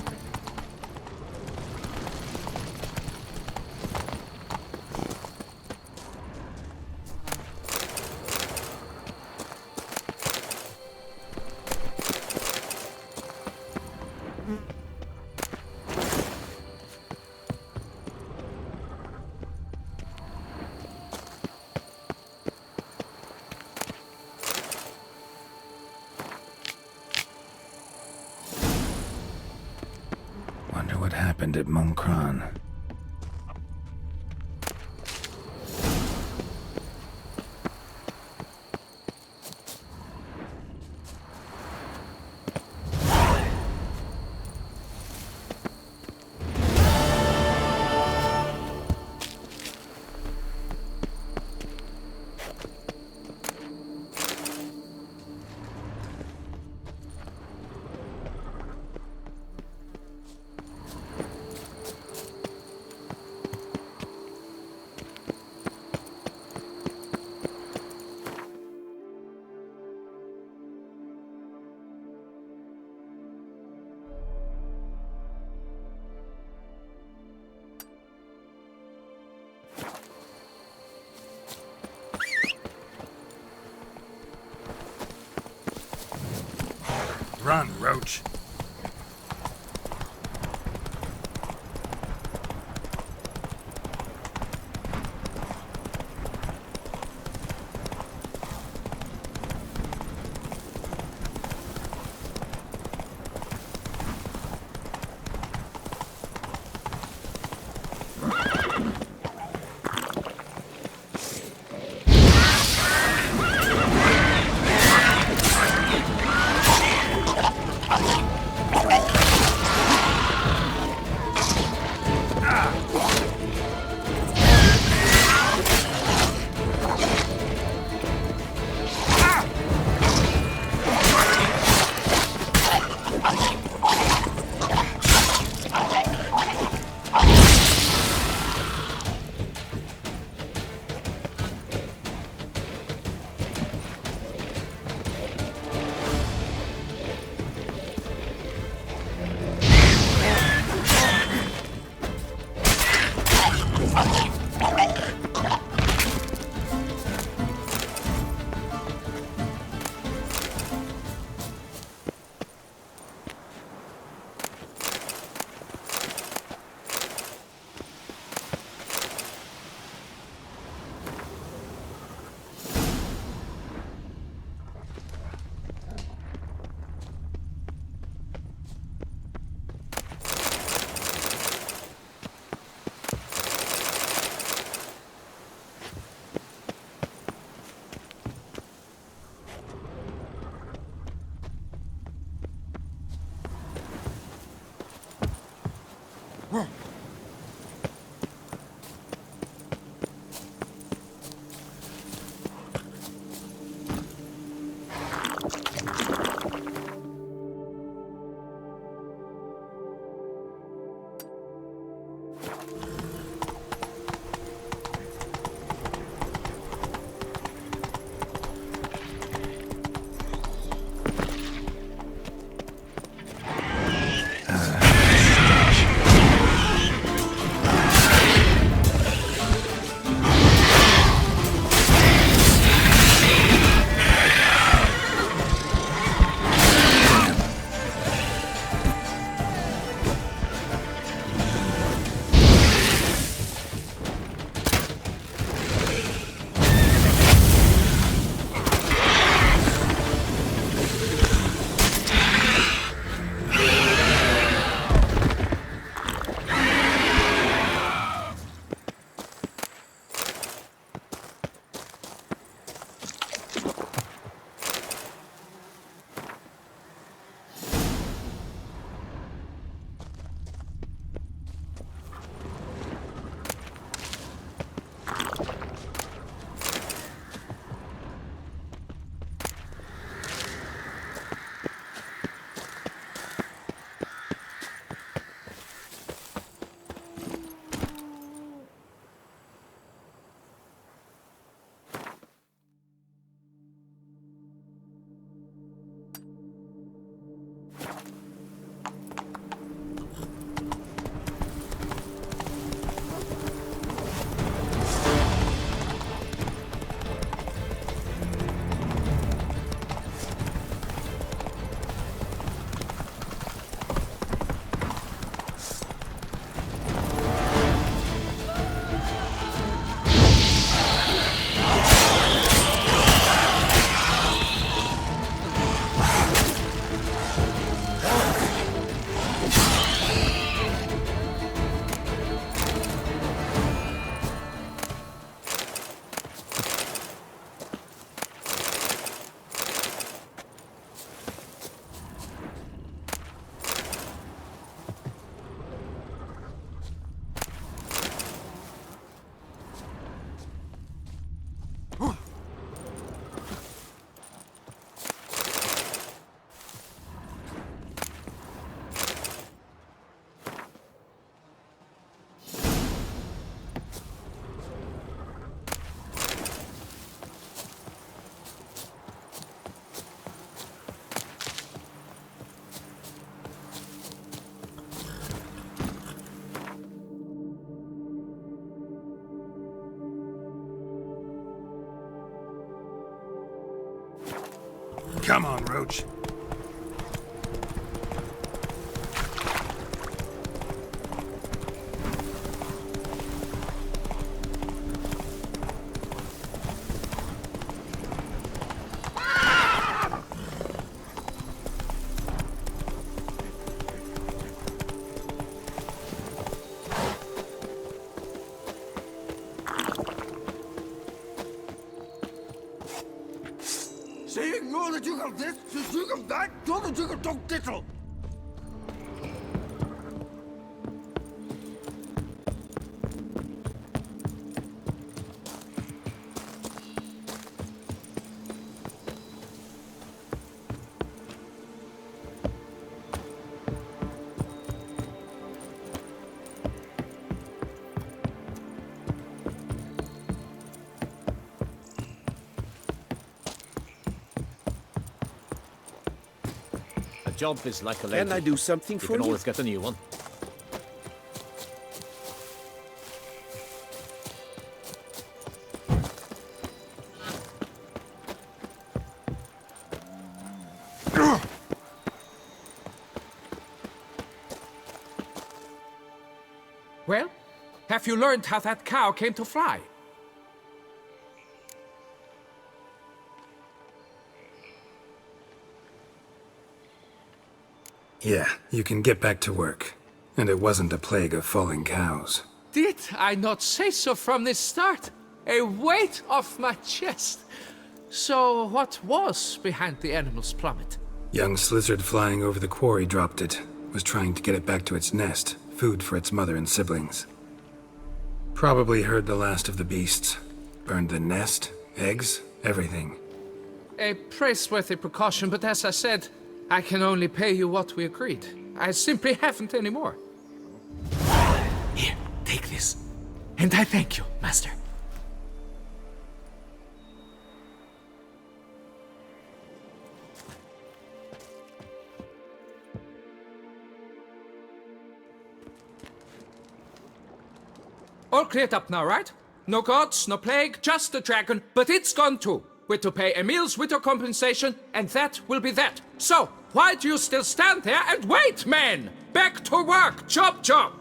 Wonder what happened at Monkran. Run, Roach. Come on, Roach. Saying no that you got this, you got that, no that you got don't diddle. A job is like a legend. Can I do something for You can you? always get a new one. Well, have you learned how that cow came to fly? Yeah, you can get back to work. And it wasn't a plague of falling cows. Did I not say so from the start? A weight off my chest. So what was behind the animal's plummet? Young lizard flying over the quarry dropped it. Was trying to get it back to its nest. Food for its mother and siblings. Probably heard the last of the beasts. Burned the nest, eggs, everything. A praiseworthy precaution, but as I said, I can only pay you what we agreed. I simply haven't any more. Here, take this. And I thank you, Master. All cleared up now, right? No gods, no plague, just the dragon, but it's gone too. We're to pay Emil's widow compensation, and that will be that. So, why do you still stand there and wait, men? Back to work! Chop, chop!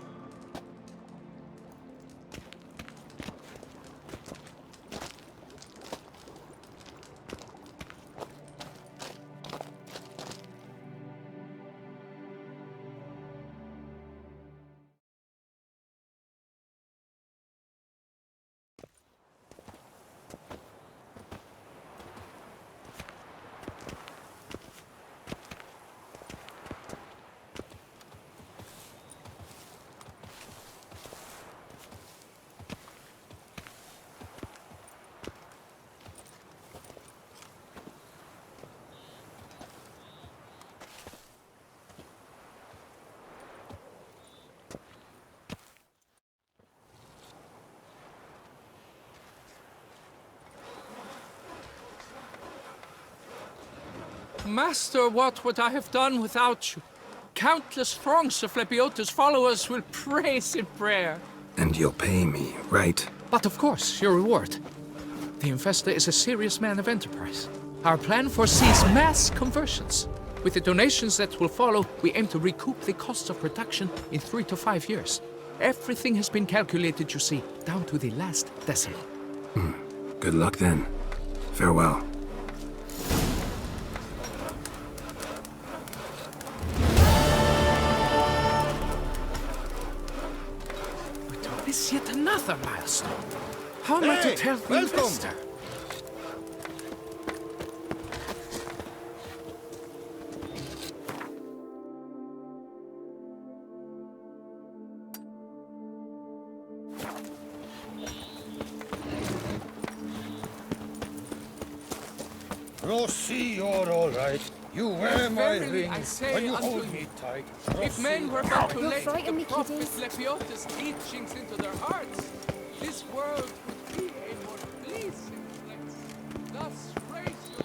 Master, what would I have done without you? Countless throngs of Lebiota's followers will praise in prayer. And you'll pay me, right? But of course, your reward. The investor is a serious man of enterprise. Our plan foresees mass conversions. With the donations that will follow, we aim to recoup the cost of production in 3 to 5 years. Everything has been calculated, you see, down to the last decimal. Good luck then. Farewell. Is yet another milestone. How am I to tell the investor? Rossi, you're all right. You wear my Verily, ring I say when you unto hold you, me tight. If men were but to You'll lay frighten the me, prophet kiddies. Lepiota's teachings into their hearts, this world would be a more pleasing place. Thus praise you.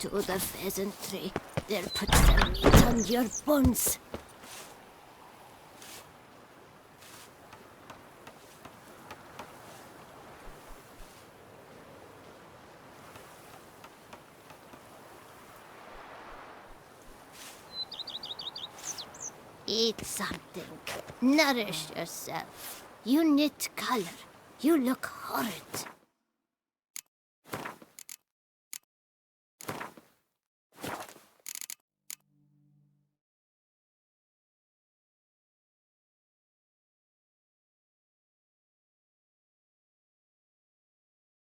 to the pheasantry. They'll put some meat on your bones. Eat something. Nourish yourself. You knit color. You look horrid.